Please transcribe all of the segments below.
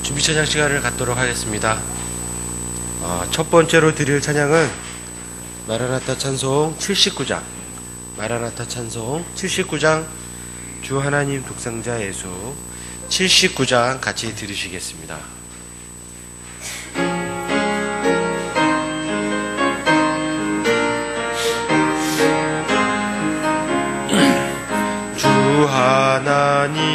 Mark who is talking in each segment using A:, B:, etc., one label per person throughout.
A: 준비 찬양 시간을 갖도록 하겠습니다. 첫 번째로 드릴 찬양은 마라나타 찬송 79장, 마라나타 찬송 79장, 주 하나님 독상자 예수 79장 같이 들으시겠습니다. 주 하나님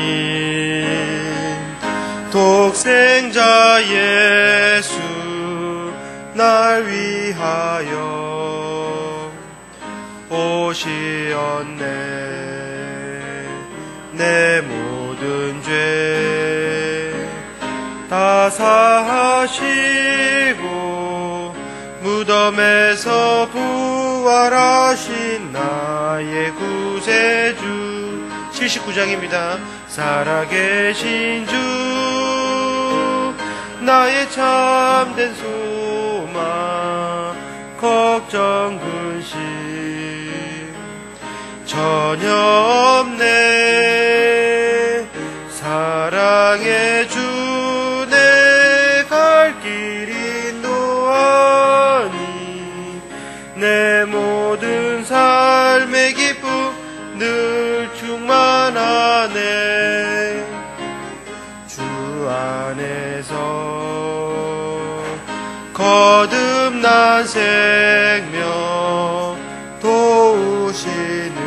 A: 독생자 예수 날 위하여 오시었네. 내 모든 죄 다 사하시고 무덤에서 부활하신 나의 구세주 79장입니다. 살아계신 주 나의 참된 소망 걱정 근심 전혀 없네. 사랑의 주 내 갈 길 인도하니 내 모든 삶의 기쁨 늘 충만하네. 주 안에서 거듭난 생명 도우시는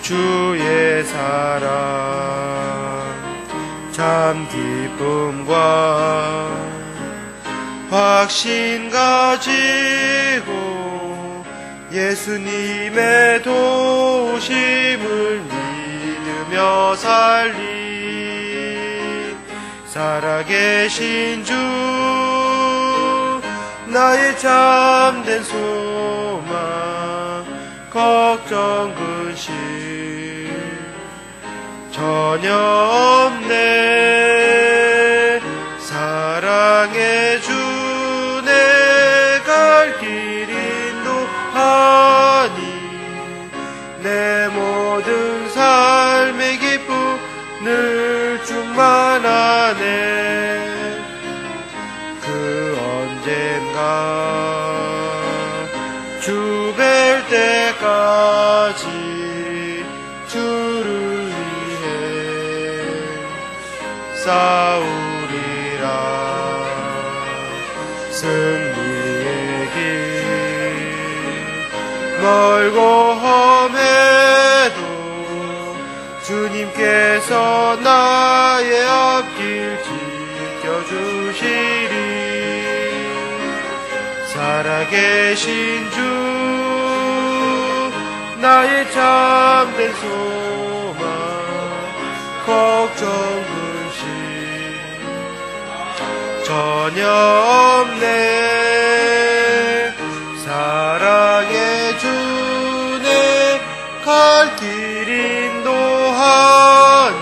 A: 주의 사랑 참 기쁨과 확신 가지고 예수님의 도우심을 믿으며 살리. 살아계신 주 나의 참된 소망 걱정 근심 전혀 없네. 사랑의 주 내 갈 길 인도하니 내 모든 삶의 기쁨 늘 충만하네. 그 언젠가 주 뵐 때까지 주를 위해 싸우리라. 승리의 길 멀고 험해도 주님께서 나의 앞길 지켜주시리. 살아계신 주 나의 참된 소망 걱정 근심 전혀 없네. 사랑의 주 내 갈 길 인도하니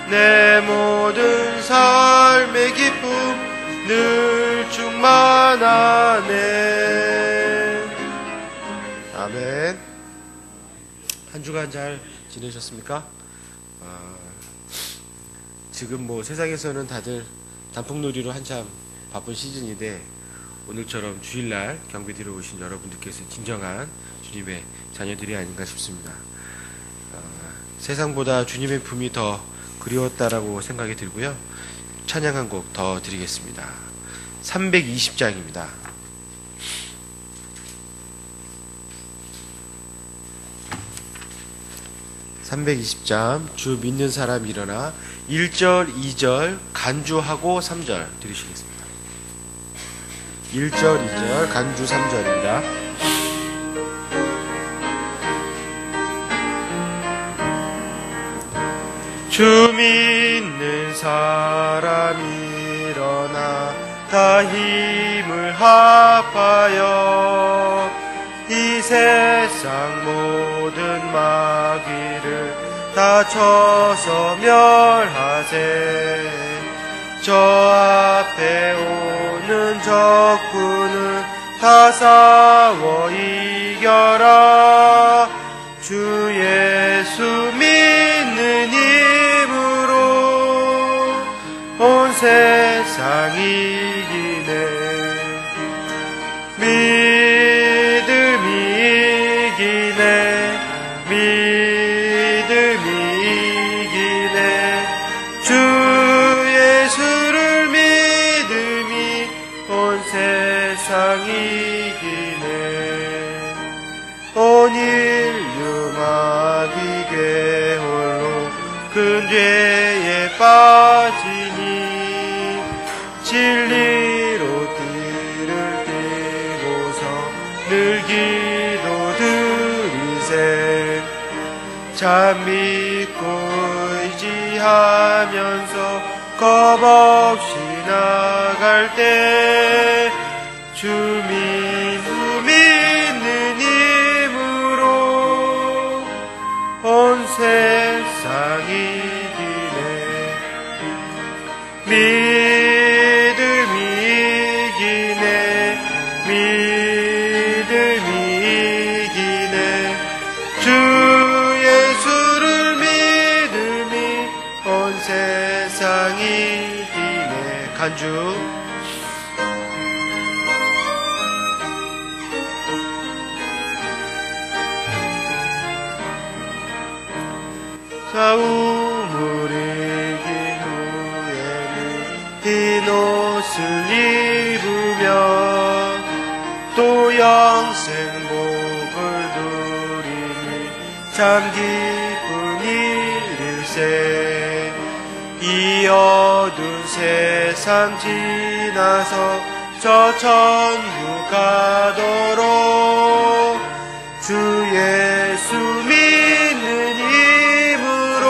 A: 내 모든 삶의 기쁨 늘 충만하네. 아멘. 한 주간 잘 지내셨습니까? 지금 세상에서는 다들 단풍놀이로 한참 바쁜 시즌인데 오늘처럼 주일날 경배 드려 오신 여러분들께서 진정한 주님의 자녀들이 아닌가 싶습니다. 세상보다 주님의 품이 더 그리웠다라고 생각이 들고요. 찬양 한 곡 더 드리겠습니다. 320장입니다. 주 믿는 사람 일어나 1절, 2절 간주하고 3절 들으시겠습니다. 1절, 2절 간주 3절입니다. 주 믿는 사람 일어나 다 힘을 합하여 이 세상 모든 마귀를 다 쳐서 멸하세. 저 앞에 오는 적군을 다 싸워 이겨라. 주 예수 믿는 세상 이기네. 믿음이 이기네. 믿음이 이기네. 주 예수를 믿음이 온 세상 이기네. 온 인류 마귀괴 홀로 큰 죄에 빠지니 진리로 띠를 띠고서 늘 기도 드리세. 참 믿고 의지하면서 겁없이 나갈 때 주 믿는 힘으로 온 세상 이기네. 믿음이 이기네. 믿음이 이기네. 주 예수를 믿음이 온 세상 이기네. 간주 자 우물 이긴 후에는 흰 옷을 입으며 또 영생복을 누리니 참 기쁜 일일세. 이 어두운 세상 지나서 저 천국 가도록 주 예수 믿는 힘으로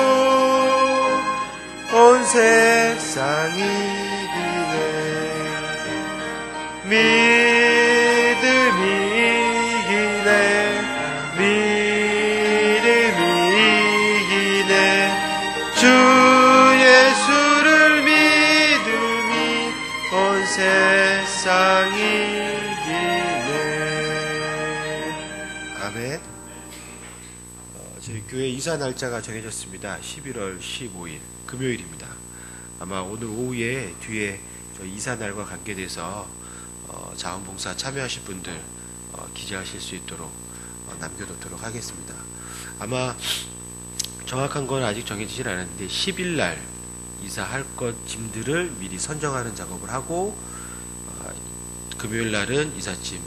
A: 온 세상 이기네. 믿음이 이기네. 믿음이 이기네. 주 예수를 믿음이 온 세상 이기네. 아멘. 저희 교회 이사 날짜가 정해졌습니다. 11월 15일 금요일입니다. 아마 오늘 오후에 뒤에 저희 이사 날과 관계돼서 자원봉사 참여하실 분들 기재하실 수 있도록 남겨놓도록 하겠습니다. 아마 정확한 건 아직 정해지진 않았는데 10일 날 이사할 것 짐들을 미리 선정하는 작업을 하고 금요일 날은 이삿짐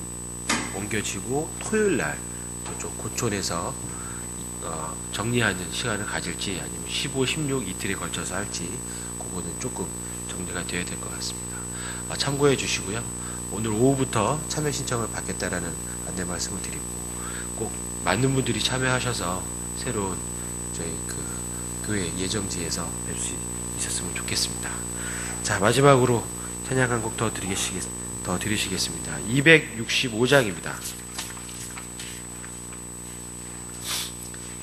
A: 옮겨지고 토요일 날 저쪽 고촌에서 정리하는 시간을 가질지 아니면 15, 16 이틀에 걸쳐서 할지 그거는 조금 정리가 되어야 될 것 같습니다. 참고해 주시고요. 오늘 오후부터 참여 신청을 받겠다라는 안내 말씀을 드리고 꼭 많은 분들이 참여하셔서 새로운 저희 교회 예정지에서 뵐 수 있었으면 좋겠습니다. 자, 마지막으로 찬양 한 곡 더 드리시겠습니다. 265장입니다.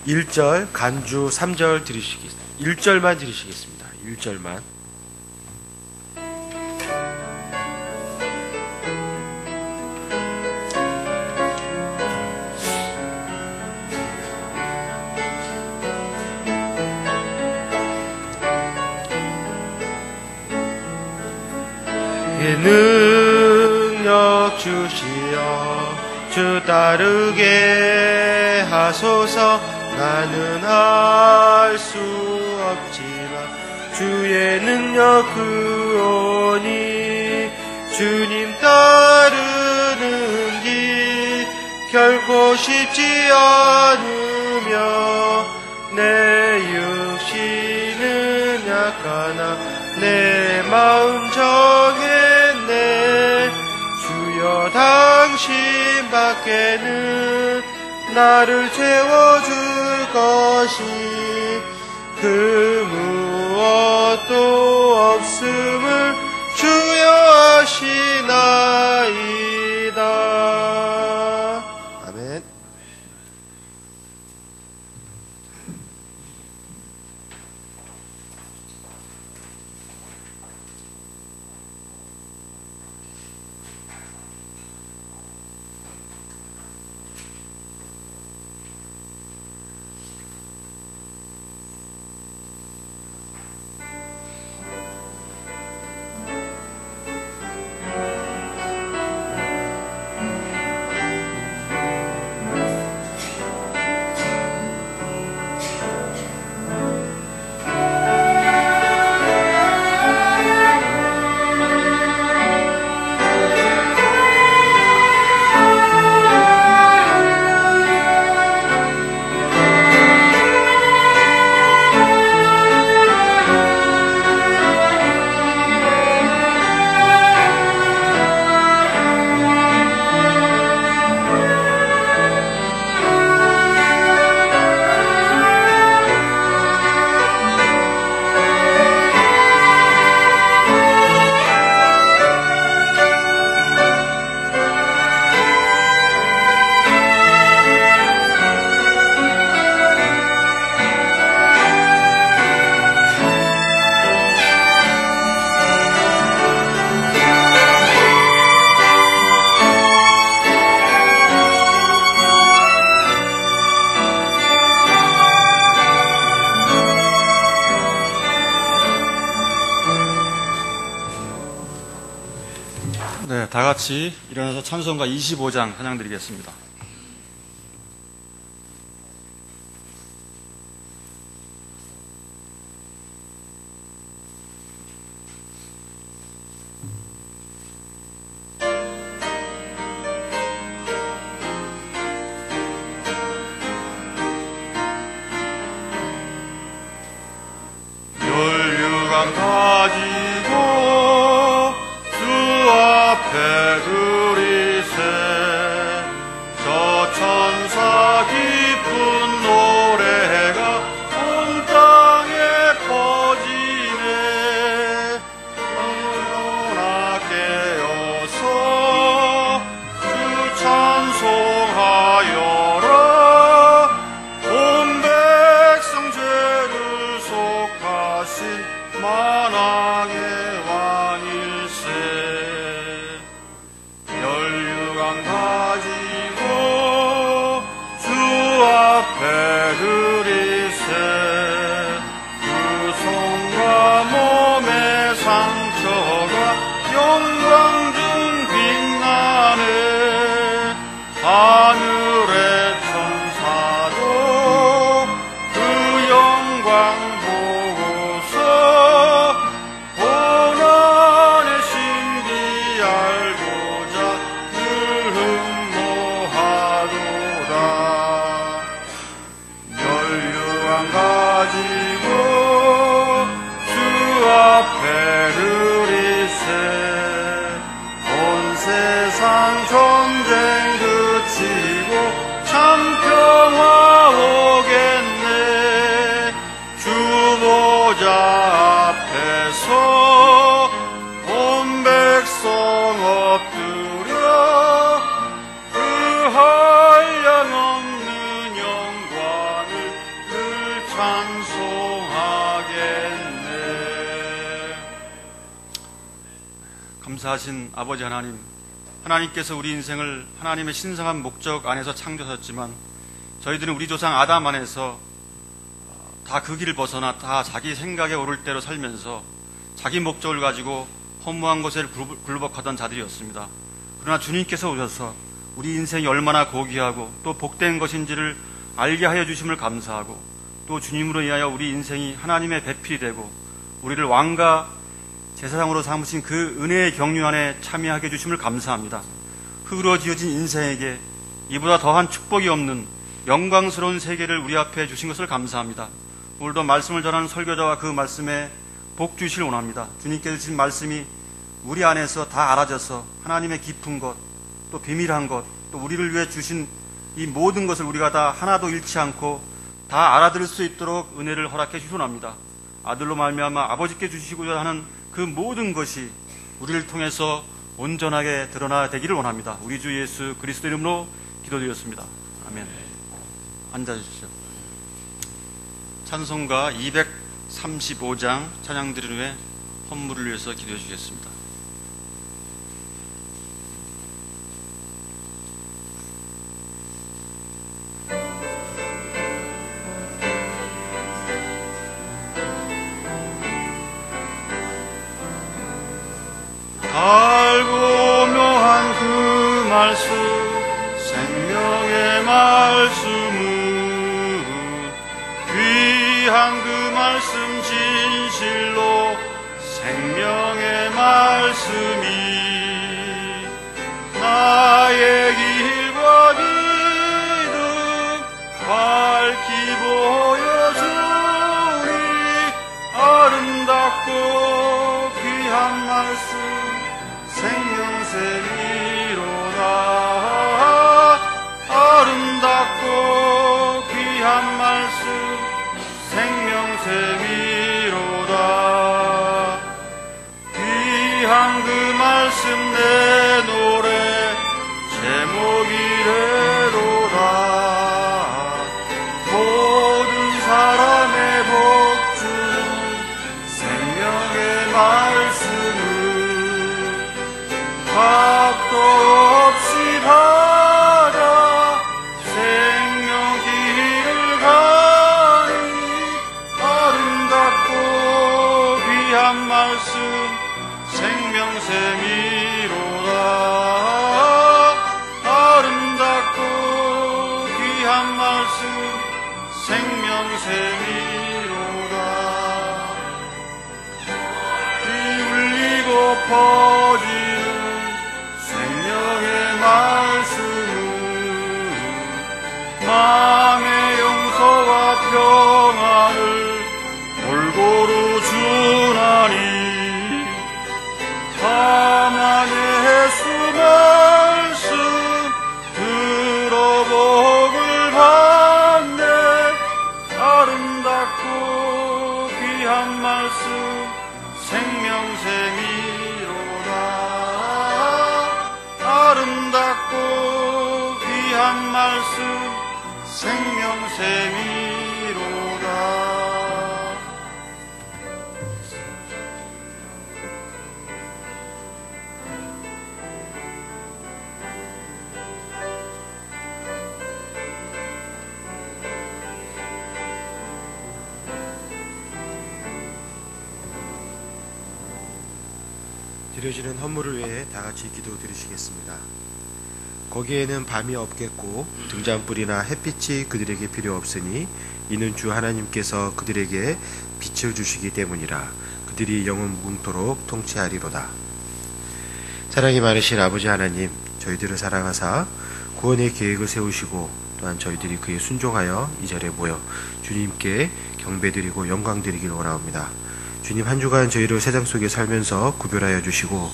A: 1절, 간주 3절 1절만 드리시겠습니다. 1절만. 능력 주시어 주 따르게 하소서. 나는 할 수 없지만 주의 능력 그오니 주님 따르는 길 결코 쉽지 않으며 내 육신은 약하나 내 마음 정했네. 주여 당신 밖에는 나를 채워줄 것이 그 무엇도 없음을 주여 아시나이다. 아멘.
B: 다 같이 일어나서 찬송가 25장 찬양 드리겠습니다.
C: 열류강 가지고 주 앞에 들이세 저 천사 깊은 노래가 온 땅에 퍼지네. 일어나 깨어서 주 찬송하여라. 온 백성 죄를 속하신 만왕의 왕일세. 열류강 가지고 주 앞에 들이세 그 손과 몸의 상처가 영광 중 빛나네. 하늘의 천사도 그 영광 보고서 고난의 신비 알고자 늘 흠모하도다. 열류강 가지고 주 앞에 들이세 온 세상 전쟁 그치고 참 평화 오겠네. 주 보좌 앞에서 온 백성 엎드려 그 한량없는 영광을 늘 찬송하겠네.
B: 감사하신 아버지 하나님, 하나님께서 우리 인생을 하나님의 신성한 목적 안에서 창조하셨지만 저희들은 우리 조상 아담 안에서 다 그 길을 벗어나 다 자기 생각에 오를 대로 살면서 자기 목적을 가지고 허무한 것에 굴복하던 자들이었습니다. 그러나 주님께서 오셔서 우리 인생이 얼마나 고귀하고 또 복된 것인지를 알게 하여 주심을 감사하고, 또 주님으로 인하여 우리 인생이 하나님의 배필이 되고 우리를 왕과 제사장으로 삼으신 그 은혜의 경륜 안에 참여하게 해주심을 감사합니다. 흙으로 지어진 인생에게 이보다 더한 축복이 없는 영광스러운 세계를 우리 앞에 주신 것을 감사합니다. 오늘도 말씀을 전하는 설교자와 그 말씀에 복 주시길 원합니다. 주님께서 주신 말씀이 우리 안에서 다 알아져서 하나님의 깊은 것, 또 비밀한 것, 또 우리를 위해 주신 이 모든 것을 우리가 다 하나도 잃지 않고 다 알아들을 수 있도록 은혜를 허락해 주시기 원합니다. 아들로 말미암아 아버지께 주시고자 하는 그 모든 것이 우리를 통해서 온전하게 드러나 되기를 원합니다. 우리 주 예수 그리스도 이름으로 기도드렸습니다. 아멘. 앉아주십시오. 찬송가 235장 찬양 드린 후에 헌물을 위해서 기도해 주겠습니다.
C: 달고 묘한 그 말씀 생명의 말씀은 귀한 그 말씀 진실로 생명의 말씀이 나의 길과 믿음 밝히 보여주니 아름답고 귀한 말씀 생명샘이로다. 아름답고 귀한 말씀 생명샘이로다. 귀한 그 말씀 내 노래 제목이래로다. 모든 사람의 복주는 생명의 말씀을 값도 없이 받아 생명 길을 가니 아름답고 귀한 말씀 생명샘이로다. 퍼지는 생명의 말씀은 마음의 용서와 평안을 골고루 주나니 하나님의 예수 말씀 들어 복을 받네. 아름답고 귀한 말씀 생명샘이로다. 아름답고 귀한 말씀 생명샘이로다.
A: 드려지는 헌물을 위해 다 같이 기도 드리시겠습니다. 거기에는 밤이 없겠고 등잔불이나 햇빛이 그들에게 필요 없으니 이는 주 하나님께서 그들에게 빛을 주시기 때문이라. 그들이 영원 무궁토록 통치하리로다. 사랑이 많으신 아버지 하나님, 저희들을 사랑하사 구원의 계획을 세우시고 또한 저희들이 그에 순종하여 이 자리에 모여 주님께 경배드리고 영광드리길 원하옵니다. 주님, 한 주간 저희를 세상 속에 살면서 구별하여 주시고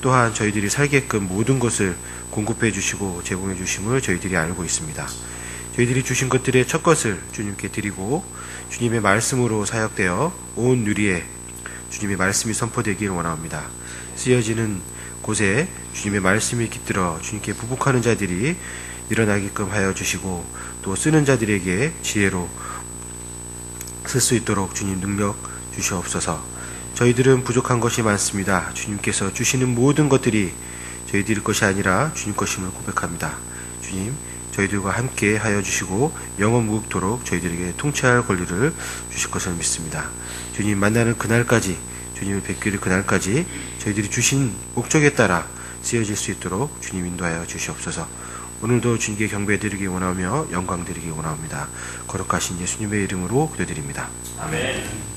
A: 또한 저희들이 살게끔 모든 것을 공급해 주시고 제공해 주심을 저희들이 알고 있습니다. 저희들이 주신 것들의 첫 것을 주님께 드리고 주님의 말씀으로 사역되어 온 누리에 주님의 말씀이 선포되길 원합니다. 쓰여지는 곳에 주님의 말씀이 깃들어 주님께 부복하는 자들이 일어나게끔 하여 주시고 또 쓰는 자들에게 지혜로 쓸 수 있도록 주님 능력 주시옵소서. 저희들은 부족한 것이 많습니다. 주님께서 주시는 모든 것들이 저희들 것이 아니라 주님 것임을 고백합니다. 주님, 저희들과 함께 하여 주시고 영원 무궁토록 저희들에게 통치할 권리를 주실 것을 믿습니다. 주님 만나는 그날까지, 주님을 뵙기를 그날까지 저희들이 주신 목적에 따라 쓰여질 수 있도록 주님 인도하여 주시옵소서. 오늘도 주님께 경배드리기 원하며 영광드리기 원합니다. 거룩하신 예수님의 이름으로 기도드립니다. 아멘.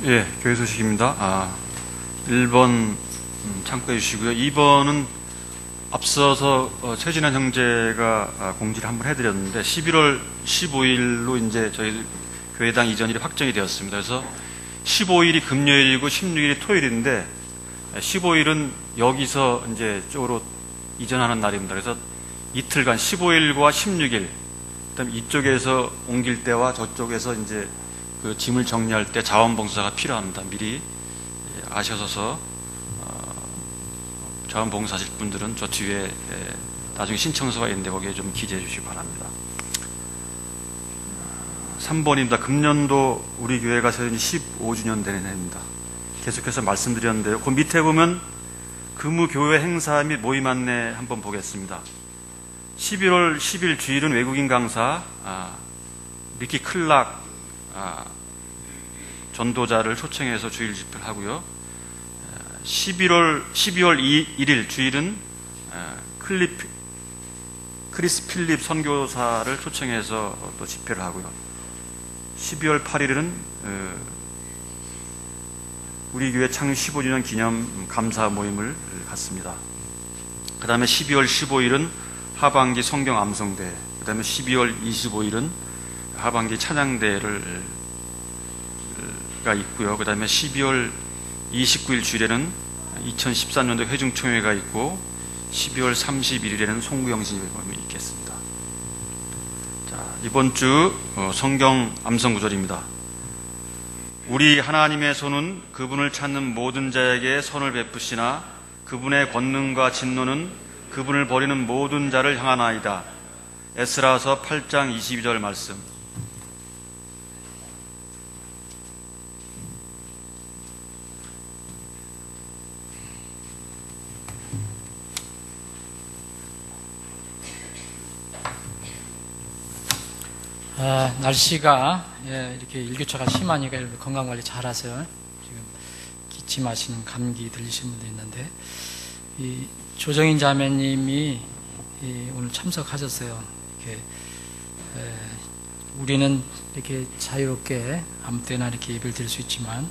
B: 예, 교회 소식입니다. 1번 참고해 주시고요. 2번은 앞서서 최진환 형제가 공지를 한번 해드렸는데 11월 15일로 이제 저희 교회당 이전일이 확정이 되었습니다. 그래서 15일이 금요일이고 16일이 토요일인데 15일은 여기서 이제 쪽으로 이전하는 날입니다. 그래서 이틀간 15일과 16일, 그다음 이쪽에서 옮길 때와 저쪽에서 이제 그 짐을 정리할 때 자원봉사가 필요합니다. 미리 아셔서 자원봉사하실 분들은 저 뒤에 나중에 신청서가 있는데 거기에 좀 기재해 주시기 바랍니다. 3번입니다. 금년도 우리 교회가 세운 15주년 되는 해입니다. 계속해서 말씀드렸는데요. 그 밑에 보면 금우교회 행사 및 모임 안내 한번 보겠습니다. 11월 10일 주일은 외국인 강사 미키 클락 전도자를 초청해서 주일 집회를 하고요. 12월 1일 주일은 크리스 필립 선교사를 초청해서 또 집회를 하고요. 12월 8일은 우리 교회 창립 15주년 기념 감사 모임을 갖습니다. 그 다음에 12월 15일은 하반기 성경 암송대, 그 다음에 12월 25일은 하반기 찬양대가 있고요. 그 다음에 12월 29일 주일에는 2013년도 회중총회가 있고 12월 31일에는 송구영신 모임이 있겠습니다. 자, 이번 주 성경 암송 구절입니다. 우리 하나님의 손은 그분을 찾는 모든 자에게 선을 베푸시나 그분의 권능과 진노는 그분을 버리는 모든 자를 향하나이다. 에스라서 8장 22절 말씀.
D: 날씨가 이렇게 일교차가 심하니까 이렇게 건강관리 잘 하세요. 지금 기침하시는 감기 들리시는 분도 있는데, 이 조정인 자매님이 오늘 참석하셨어요. 이렇게 우리는 이렇게 자유롭게 아무 때나 이렇게 예배를 드릴 수 있지만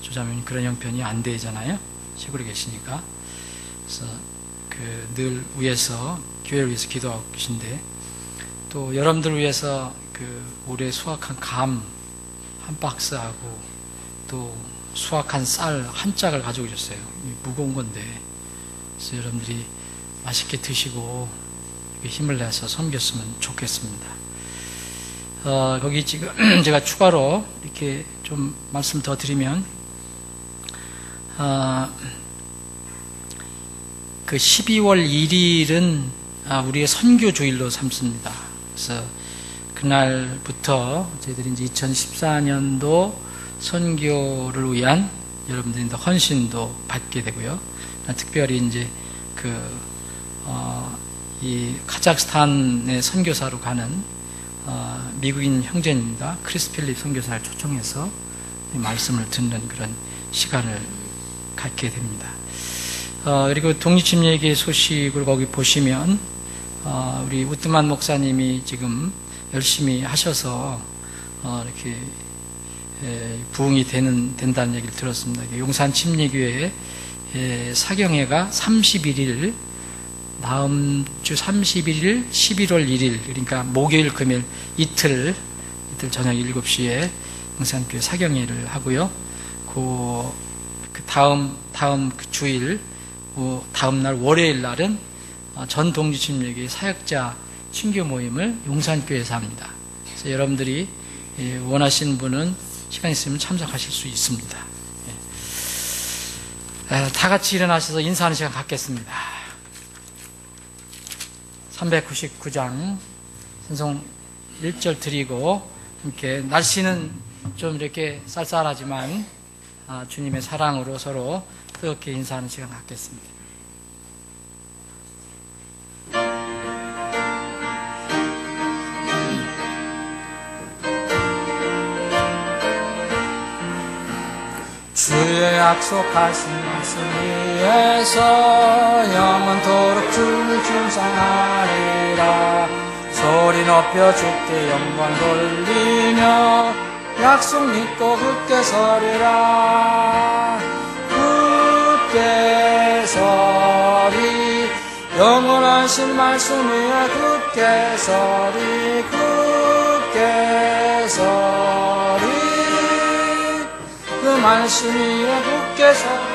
D: 조자매님 그런 형편이 안 되잖아요. 시골에 계시니까. 그래서 늘 위해서 교회를 위해서 기도하고 계신데, 또 여러분들 위해서 올해 수확한 감 한 박스하고 또 수확한 쌀 한 짝을 가지고 오셨어요. 무거운 건데, 그래서 여러분들이 맛있게 드시고 힘을 내서 섬겼으면 좋겠습니다. 거기 지금 제가 추가로 이렇게 좀 말씀 더 드리면, 그 12월 1일은 우리의 선교 주일로 삼습니다. 그래서 그날부터 저희들이 이제 2014년도 선교를 위한 여러분들이 헌신도 받게 되고요. 특별히 이제 이 카자흐스탄의 선교사로 가는 미국인 형제입니다. 크리스 필립 선교사를 초청해서 말씀을 듣는 그런 시간을 갖게 됩니다. 그리고 독립침례기 소식을 거기 보시면 우리 우트만 목사님이 지금 열심히 하셔서 이렇게 부흥이 된다는 얘기를 들었습니다. 용산 침례교회 사경회가 31일, 다음 주 31일, 11월 1일, 그러니까 목요일, 금요일 이틀 저녁 7시에 용산교회 사경회를 하고요. 그 다음 그 주일, 다음 날 월요일 날은 전 독립침례교회 사역자 신교 모임을 용산교회에서 합니다. 그래서 여러분들이 원하시는 분은 시간 있으면 참석하실 수 있습니다. 다 같이 일어나셔서 인사하는 시간 갖겠습니다. 399장 찬송 1절 드리고, 이렇게 날씨는 좀 이렇게 쌀쌀하지만 주님의 사랑으로 서로 뜨겁게 인사하는 시간 갖겠습니다. 주의 약속하신 말씀 위에서 영원토록 주를 충성하리라. 소리 높여 주께 영광 돌리며 약속 믿고 굳게 서리라. 굳게 서리. 영원하신 말씀 위에 굳게 서리. 굳게 서리. 그 말씀 위에 굳게 서리.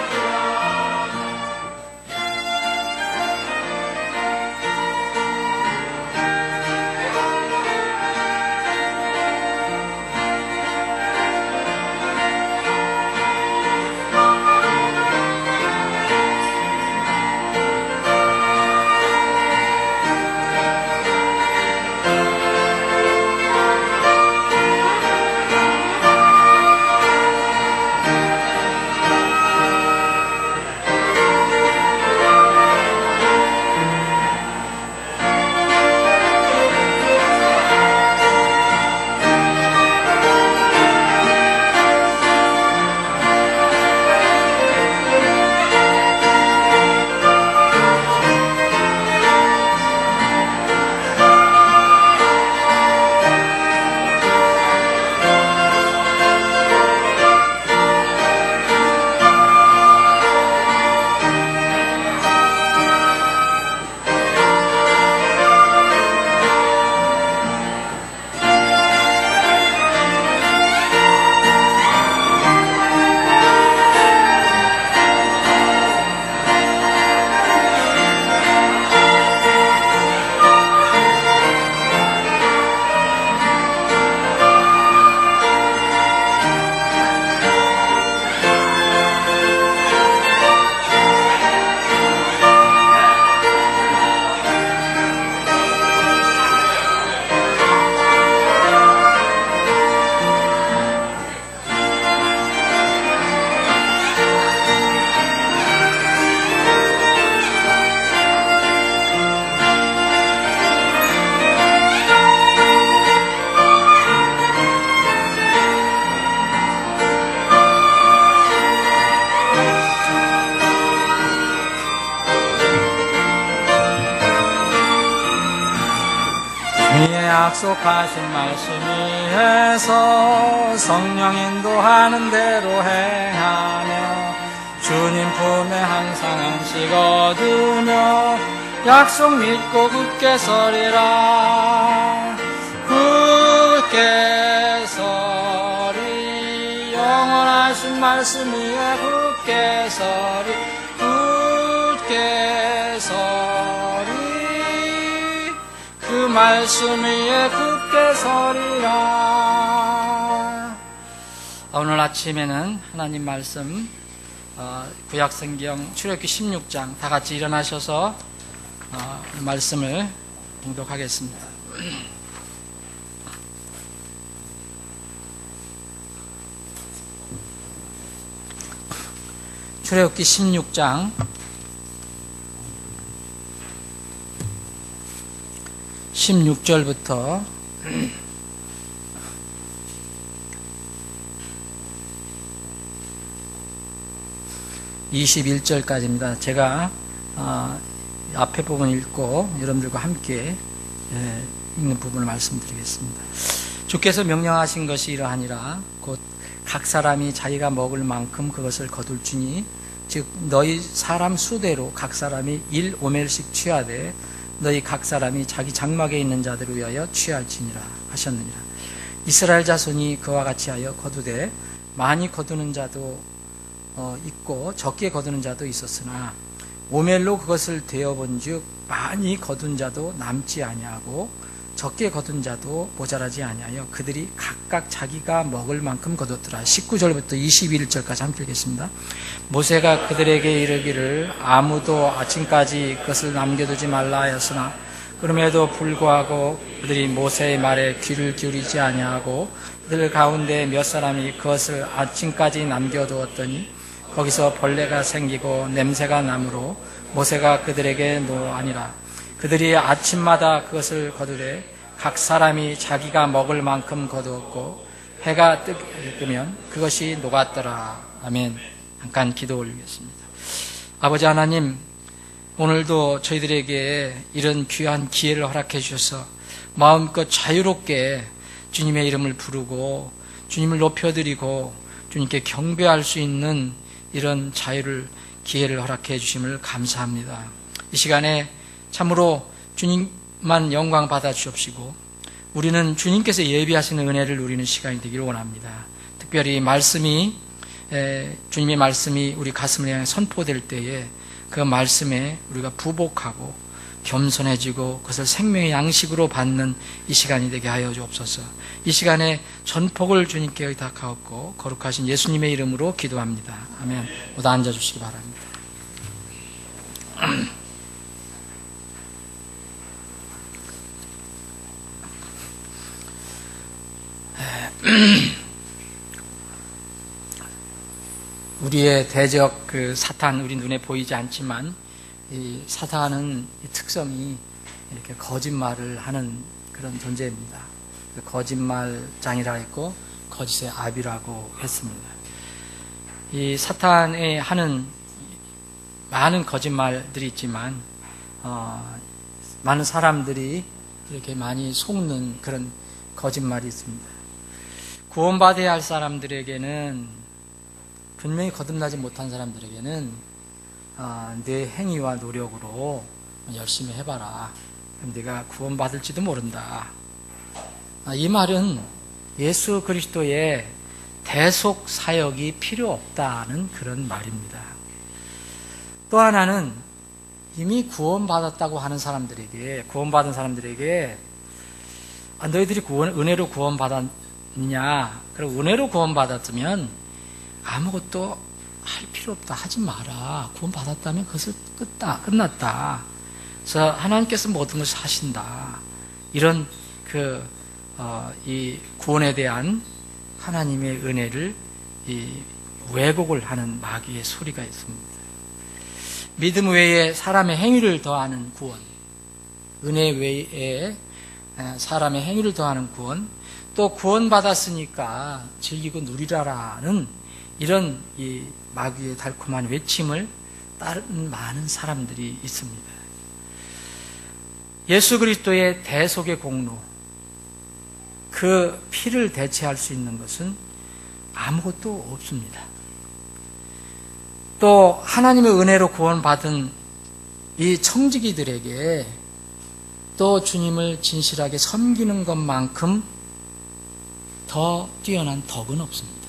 D: 약속하신 말씀 위에서 성령 인도하는 대로 행하며 주님 품에 항상 안식 얻으며 약속 믿고 굳게 서리라. 굳게 서리. 영원하신 말씀 위에 굳게 서리. 굳게 서리. 그 말씀 위에 굳게 서리라. 오늘 아침에는 하나님 말씀 구약성경 출애굽기 16장 다 같이 일어나셔서 말씀을 봉독하겠습니다. 출애굽기 16장 16절부터 21절까지입니다. 제가 앞에 부분 읽고 여러분들과 함께 읽는 부분을 말씀드리겠습니다. 주께서 명령하신 것이 이러하니라. 곧 각 사람이 자기가 먹을 만큼 그것을 거둘지니 즉 너희 사람 수대로 각 사람이 1오멜씩 취하되 너희 각 사람이 자기 장막에 있는 자들을 위하여 취할지니라 하셨느니라. 이스라엘 자손이 그와 같이 하여 거두되 많이 거두는 자도 있고 적게 거두는 자도 있었으나 오멜로 그것을 되어본즉 많이 거둔 자도 남지 아니하고 적게 거둔 자도 모자라지 아니하여 그들이 각각 자기가 먹을 만큼 거뒀더라. 19절부터 21절까지 함께 읽겠습니다. 모세가 그들에게 이르기를 아무도 아침까지 그것을 남겨두지 말라 하였으나 그럼에도 불구하고 그들이 모세의 말에 귀를 기울이지 아니하고 그들 가운데 몇 사람이 그것을 아침까지 남겨두었더니 거기서 벌레가 생기고 냄새가 나므로 모세가 그들에게 노하니라. 그들이 아침마다 그것을 거두되 각 사람이 자기가 먹을 만큼 거두었고 해가 뜨면 그것이 녹았더라. 아멘. 잠깐 기도 올리겠습니다. 아버지 하나님, 오늘도 저희들에게 이런 귀한 기회를 허락해 주셔서 마음껏 자유롭게 주님의 이름을 부르고 주님을 높여드리고 주님께 경배할 수 있는 이런 기회를 허락해 주심을 감사합니다. 이 시간에 참으로 주님만 영광 받아 주옵시고 우리는 주님께서 예비하시는 은혜를 누리는 시간이 되기를 원합니다. 특별히 주님의 말씀이 우리 가슴을 향해 선포될 때에 그 말씀에 우리가 부복하고 겸손해지고 그것을 생명의 양식으로 받는 이 시간이 되게 하여 주옵소서. 이 시간에 전폭을 주님께 의탁하옵고 거룩하신 예수님의 이름으로 기도합니다. 아멘. 모두 앉아주시기 바랍니다. 우리의 대적 사탄, 우리 눈에 보이지 않지만 이 사탄은 이 특성이 이렇게 거짓말을 하는 그런 존재입니다. 거짓말장이라고 했고 거짓의 아비라고 했습니다. 이 사탄이 하는 많은 거짓말들이 있지만 많은 사람들이 이렇게 많이 속는 그런 거짓말이 있습니다. 구원받아야 할 사람들에게는 분명히 거듭나지 못한 사람들에게는 내 행위와 노력으로 열심히 해봐라. 그럼 네가 구원받을지도 모른다. 이 말은 예수 그리스도의 대속 사역이 필요 없다는 그런 말입니다. 또 하나는 이미 구원받았다고 하는 사람들에게, 구원받은 사람들에게 너희들이 은혜로 구원받았느냐? 그럼 은혜로 구원받았으면 아무것도 할 필요 없다. 하지 마라. 구원받았다면 그것을 끝났다. 그래서 하나님께서 모든 것을 하신다. 이런 이 구원에 대한 하나님의 은혜를 왜곡을 하는 마귀의 소리가 있습니다. 믿음 외에 사람의 행위를 더하는 구원, 은혜 외에 사람의 행위를 더하는 구원, 또 구원받았으니까 즐기고 누리라라는 이런 이 마귀의 달콤한 외침을 따르는 많은 사람들이 있습니다. 예수 그리스도의 대속의 공로, 그 피를 대체할 수 있는 것은 아무것도 없습니다. 또 하나님의 은혜로 구원받은 이 청지기들에게 또 주님을 진실하게 섬기는 것만큼 더 뛰어난 덕은 없습니다.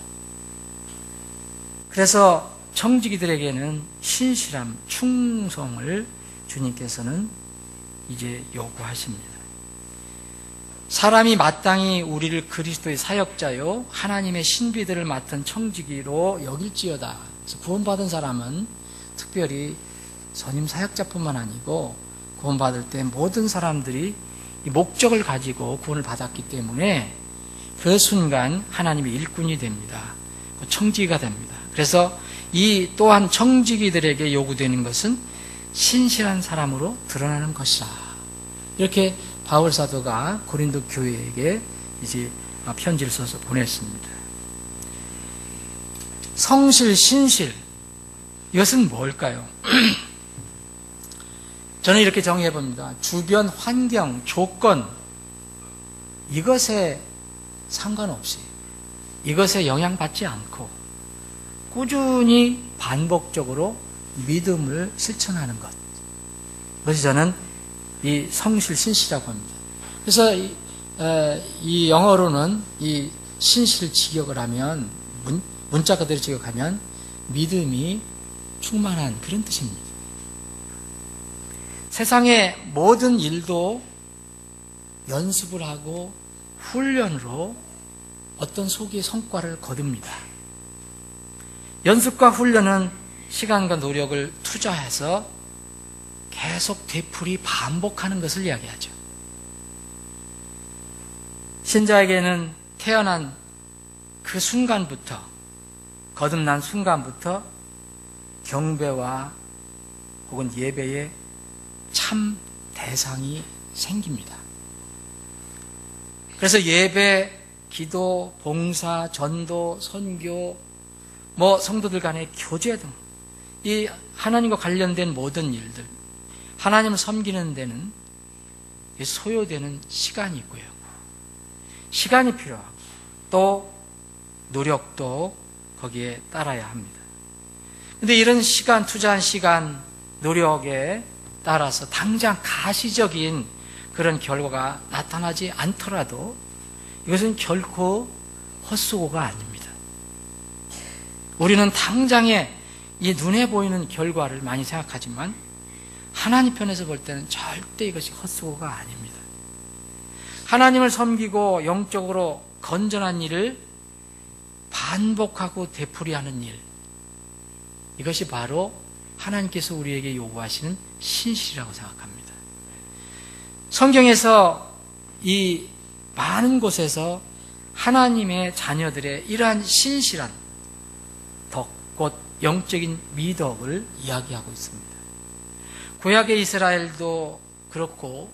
D: 그래서 청지기들에게는 신실함, 충성을 주님께서는 이제 요구하십니다. 사람이 마땅히 우리를 그리스도의 사역자요 하나님의 신비들을 맡은 청지기로 여길지어다. 그래서 구원받은 사람은 특별히 선임 사역자뿐만 아니고 구원받을 때 모든 사람들이 이 목적을 가지고 구원을 받았기 때문에 그 순간 하나님의 일꾼이 됩니다. 청지기가 됩니다. 그래서 이 또한 청지기들에게 요구되는 것은 신실한 사람으로 드러나는 것이다. 이렇게 바울 사도가 고린도 교회에게 이제 편지를 써서 보냈습니다. 성실, 신실, 이것은 뭘까요? 저는 이렇게 정의해 봅니다. 주변 환경, 조건, 이것에 상관없이, 이것에 영향받지 않고 꾸준히 반복적으로 믿음을 실천하는 것, 그것이 저는 이 성실, 신실이라고 합니다. 그래서 이 영어로는 이 신실 직역을 하면, 문자 그대로 직역하면 믿음이 충만한 그런 뜻입니다. 세상의 모든 일도 연습을 하고 훈련으로 어떤 소기의 성과를 거둡니다. 연습과 훈련은 시간과 노력을 투자해서 계속 되풀이 반복하는 것을 이야기하죠. 신자에게는 태어난 그 순간부터, 거듭난 순간부터 경배와 혹은 예배의 참 대상이 생깁니다. 그래서 예배, 기도, 봉사, 전도, 선교, 성도들 간의 교제 등 이 하나님과 관련된 모든 일들, 하나님을 섬기는 데는 소요되는 시간이 있고요. 시간이 필요하고 또 노력도 거기에 따라야 합니다. 근데 이런 시간, 투자한 시간, 노력에 따라서 당장 가시적인 그런 결과가 나타나지 않더라도 이것은 결코 헛수고가 아닙니다. 우리는 당장에 이 눈에 보이는 결과를 많이 생각하지만 하나님 편에서 볼 때는 절대 이것이 헛수고가 아닙니다. 하나님을 섬기고 영적으로 건전한 일을 반복하고 되풀이하는 일, 이것이 바로 하나님께서 우리에게 요구하시는 신실이라고 생각합니다. 성경에서 이 많은 곳에서 하나님의 자녀들의 이러한 신실한 덕, 곧 영적인 미덕을 이야기하고 있습니다. 구약의 이스라엘도 그렇고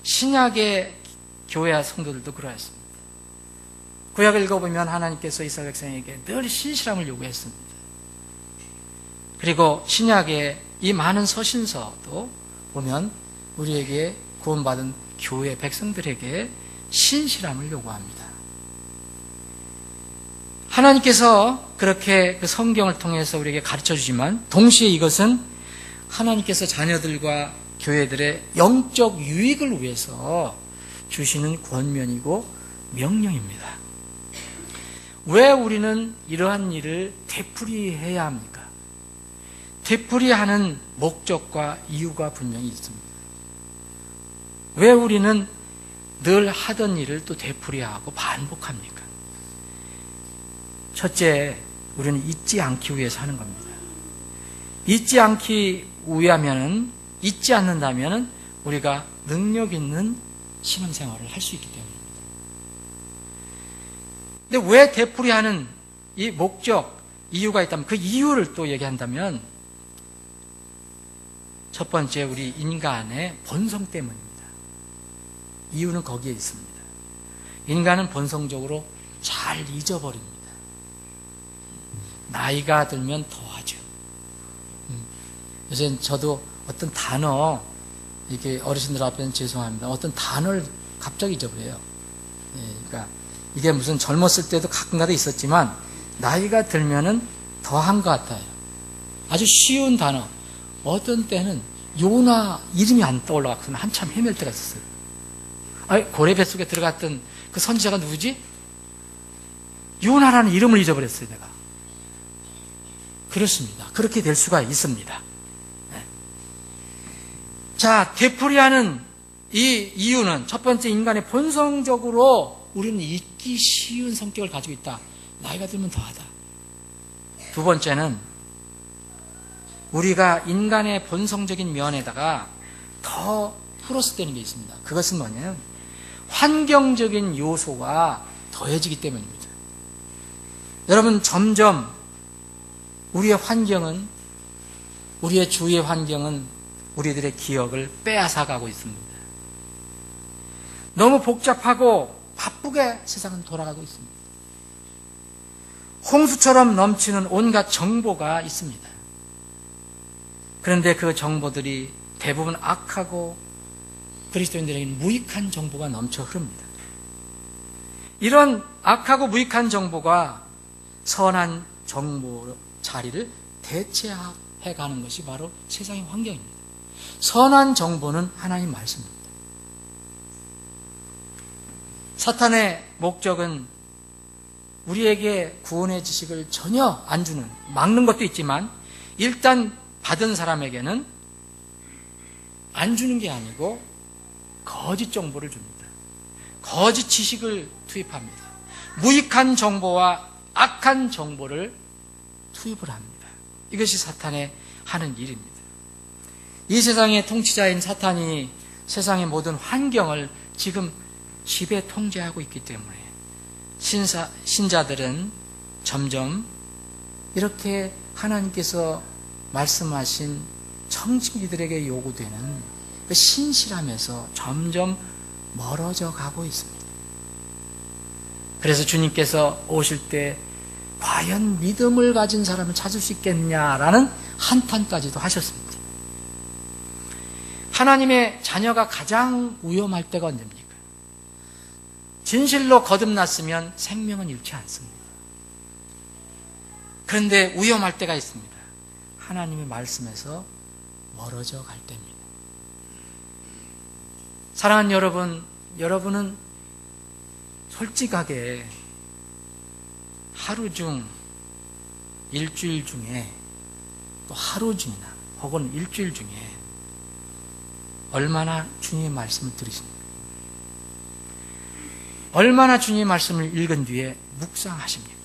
D: 신약의 교회 성도들도 그러했습니다. 구약을 읽어보면 하나님께서 이스라엘 백성에게 늘 신실함을 요구했습니다. 그리고 신약의 이 많은 서신서도 보면 우리에게 구원받은 교회 백성들에게 신실함을 요구합니다. 하나님께서 그렇게 그 성경을 통해서 우리에게 가르쳐 주지만 동시에 이것은 하나님께서 자녀들과 교회들의 영적 유익을 위해서 주시는 권면이고 명령입니다. 왜 우리는 이러한 일을 되풀이해야 합니까? 되풀이하는 목적과 이유가 분명히 있습니다. 왜 우리는 늘 하던 일을 또 되풀이하고 반복합니까? 첫째, 우리는 잊지 않기 위해서 하는 겁니다. 잊지 않기 위하면은, 잊지 않는다면은 우리가 능력 있는 신앙생활을 할 수 있기 때문입니다. 근데 왜 되풀이하는 이 목적, 이유가 있다면 그 이유를 또 얘기한다면 첫 번째, 우리 인간의 본성 때문입니다. 이유는 거기에 있습니다. 인간은 본성적으로 잘 잊어버립니다. 나이가 들면 더하죠. 요새 저도 어떤 단어, 이렇게 어르신들 앞에는 죄송합니다. 어떤 단어를 갑자기 잊어버려요. 그러니까 이게 무슨 젊었을 때도 가끔가다 있었지만 나이가 들면은 더한 것 같아요. 아주 쉬운 단어. 어떤 때는 요나 이름이 안 떠올라가서 한참 헤맬 때가 있었어요. 고래 뱃속에 들어갔던 그 선지자가 누구지? 요나라는 이름을 잊어버렸어요, 내가. 그렇습니다. 그렇게 될 수가 있습니다. 네. 자, 되풀이하는 이 이유는 첫 번째, 인간의 본성적으로 우리는 잊기 쉬운 성격을 가지고 있다. 나이가 들면 더하다. 두 번째는 우리가 인간의 본성적인 면에다가 더 플러스 되는 게 있습니다. 그것은 뭐냐면 환경적인 요소가 더해지기 때문입니다. 여러분, 점점 우리의 환경은, 우리의 주위의 환경은 우리들의 기억을 빼앗아가고 있습니다. 너무 복잡하고 바쁘게 세상은 돌아가고 있습니다. 홍수처럼 넘치는 온갖 정보가 있습니다. 그런데 그 정보들이 대부분 악하고 그리스도인들에게는 무익한 정보가 넘쳐 흐릅니다. 이런 악하고 무익한 정보가 선한 정보 자리를 대체해가는 것이 바로 세상의 환경입니다. 선한 정보는 하나님 말씀입니다. 사탄의 목적은 우리에게 구원의 지식을 전혀 안 주는, 막는 것도 있지만 일단 받은 사람에게는 안 주는 게 아니고 거짓 정보를 줍니다. 거짓 지식을 투입합니다. 무익한 정보와 악한 정보를 투입을 합니다. 이것이 사탄의 하는 일입니다. 이 세상의 통치자인 사탄이 세상의 모든 환경을 지금 지배 통제하고 있기 때문에 신자들은 점점 이렇게 하나님께서 말씀하신 청지기들에게 요구되는 그 신실함에서 점점 멀어져 가고 있습니다. 그래서 주님께서 오실 때 과연 믿음을 가진 사람을 찾을 수 있겠냐라는 한탄까지도 하셨습니다. 하나님의 자녀가 가장 위험할 때가 언제입니까? 진실로 거듭났으면 생명은 잃지 않습니다. 그런데 위험할 때가 있습니다. 하나님의 말씀에서 멀어져 갈 때입니다. 사랑하는 여러분, 여러분은 솔직하게 하루 중, 일주일 중에, 또 하루 중이나 혹은 일주일 중에 얼마나 주님의 말씀을 들으십니까? 얼마나 주님의 말씀을 읽은 뒤에 묵상하십니까?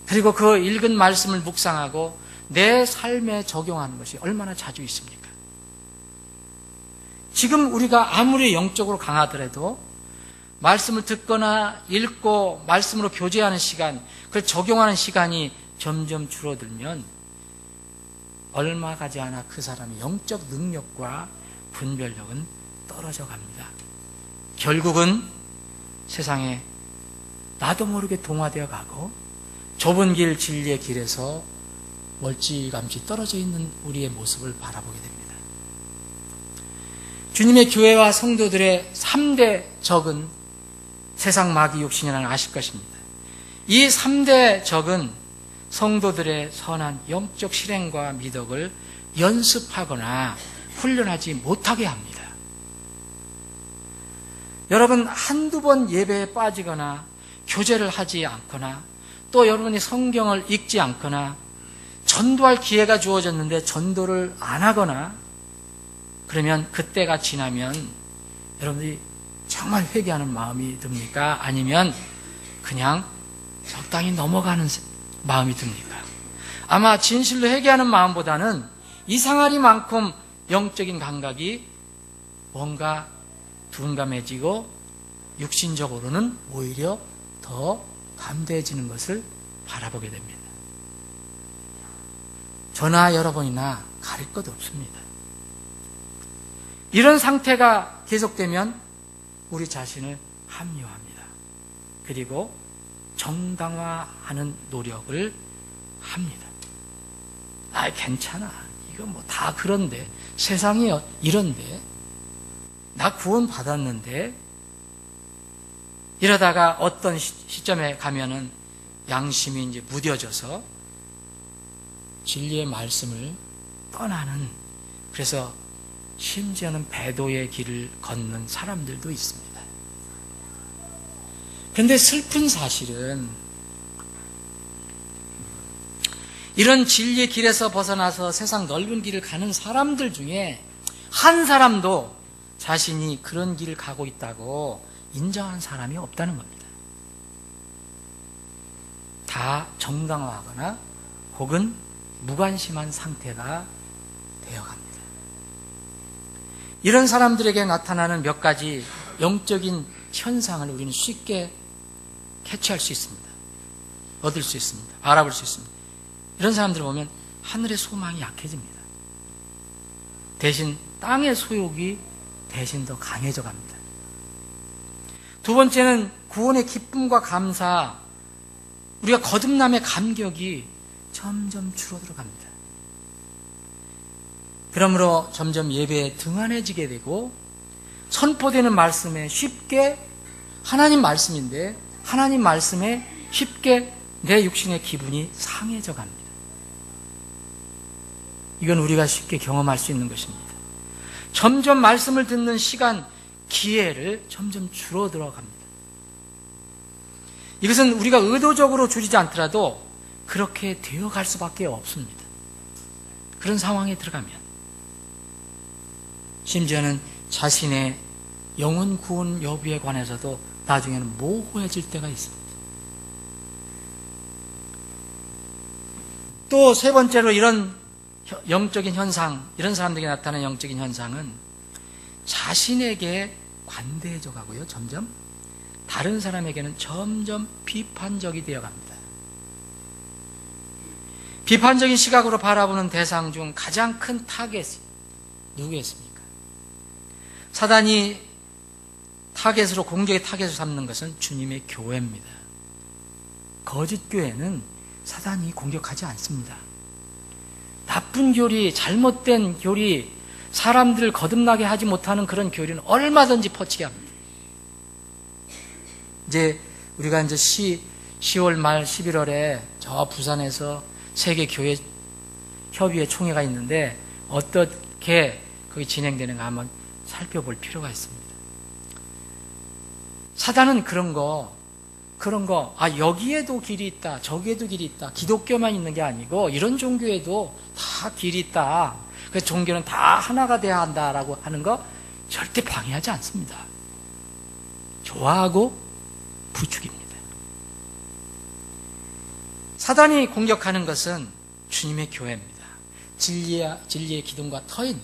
D: 그리고 그 읽은 말씀을 묵상하고 내 삶에 적용하는 것이 얼마나 자주 있습니까? 지금 우리가 아무리 영적으로 강하더라도 말씀을 듣거나 읽고 말씀으로 교제하는 시간, 그걸 적용하는 시간이 점점 줄어들면 얼마 가지 않아 그 사람의 영적 능력과 분별력은 떨어져 갑니다. 결국은 세상에 나도 모르게 동화되어 가고 좁은 길, 진리의 길에서 멀찌감치 떨어져 있는 우리의 모습을 바라보게 됩니다. 주님의 교회와 성도들의 3대 적은 세상 마귀 육신이라는 아실 것입니다. 이 3대 적은 성도들의 선한 영적 실행과 미덕을 연습하거나 훈련하지 못하게 합니다. 여러분, 한두 번 예배에 빠지거나 교제를 하지 않거나 또 여러분이 성경을 읽지 않거나 전도할 기회가 주어졌는데 전도를 안 하거나 그러면 그때가 지나면 여러분들이 정말 회개하는 마음이 듭니까? 아니면 그냥 적당히 넘어가는 마음이 듭니까? 아마 진실로 회개하는 마음보다는 이상하리만큼 영적인 감각이 뭔가 둔감해지고 육신적으로는 오히려 더 담대해지는 것을 바라보게 됩니다. 저나 여러분이나 가릴 것 없습니다. 이런 상태가 계속되면 우리 자신을 합리화합니다. 그리고 정당화하는 노력을 합니다. 아, 괜찮아. 이거 뭐 다 그런데. 세상이 이런데. 나 구원 받았는데. 이러다가 어떤 시점에 가면은 양심이 이제 무뎌져서 진리의 말씀을 떠나는, 그래서 심지어는 배도의 길을 걷는 사람들도 있습니다. 그런데 슬픈 사실은 이런 진리의 길에서 벗어나서 세상 넓은 길을 가는 사람들 중에 한 사람도 자신이 그런 길을 가고 있다고 인정한 사람이 없다는 겁니다. 다 정당화하거나 혹은 무관심한 상태가 되어갑니다. 이런 사람들에게 나타나는 몇 가지 영적인 현상을 우리는 쉽게 캐치할 수 있습니다. 얻을 수 있습니다. 알아볼 수 있습니다. 이런 사람들을 보면 하늘의 소망이 약해집니다. 대신 땅의 소욕이 대신 더 강해져 갑니다. 두 번째는 구원의 기쁨과 감사, 우리가 거듭남의 감격이 점점 줄어들어 갑니다. 그러므로 점점 예배에 등한해지게 되고 선포되는 말씀에 쉽게, 하나님 말씀인데 하나님 말씀에 쉽게 내 육신의 기분이 상해져 갑니다. 이건 우리가 쉽게 경험할 수 있는 것입니다. 점점 말씀을 듣는 시간, 기회를 점점 줄어들어 갑니다. 이것은 우리가 의도적으로 줄이지 않더라도 그렇게 되어갈 수밖에 없습니다. 그런 상황에 들어가면 심지어는 자신의 영혼 구원 여부에 관해서도 나중에는 모호해질 때가 있습니다. 또 세 번째로 이런 영적인 현상, 이런 사람들에게 나타나는 영적인 현상은 자신에게 관대해져 가고요. 점점 다른 사람에게는 점점 비판적이 되어 갑니다. 비판적인 시각으로 바라보는 대상 중 가장 큰 타겟이 누구였습니까? 사단이 타겟으로, 공격의 타겟으로 삼는 것은 주님의 교회입니다. 거짓 교회는 사단이 공격하지 않습니다. 나쁜 교리, 잘못된 교리, 사람들을 거듭나게 하지 못하는 그런 교리는 얼마든지 퍼치게 합니다. 이제 우리가 이제 10월 말 11월에 저 부산에서 세계교회 협의회 총회가 있는데 어떻게 거기 진행되는가 한번 살펴볼 필요가 있습니다. 사단은 그런 거, 여기에도 길이 있다, 저기에도 길이 있다, 기독교만 있는 게 아니고 이런 종교에도 다 길이 있다. 그래서 종교는 다 하나가 돼야 한다라고 하는 거 절대 방해하지 않습니다. 좋아하고 부추깁니다. 사단이 공격하는 것은 주님의 교회입니다. 진리의 기둥과 터인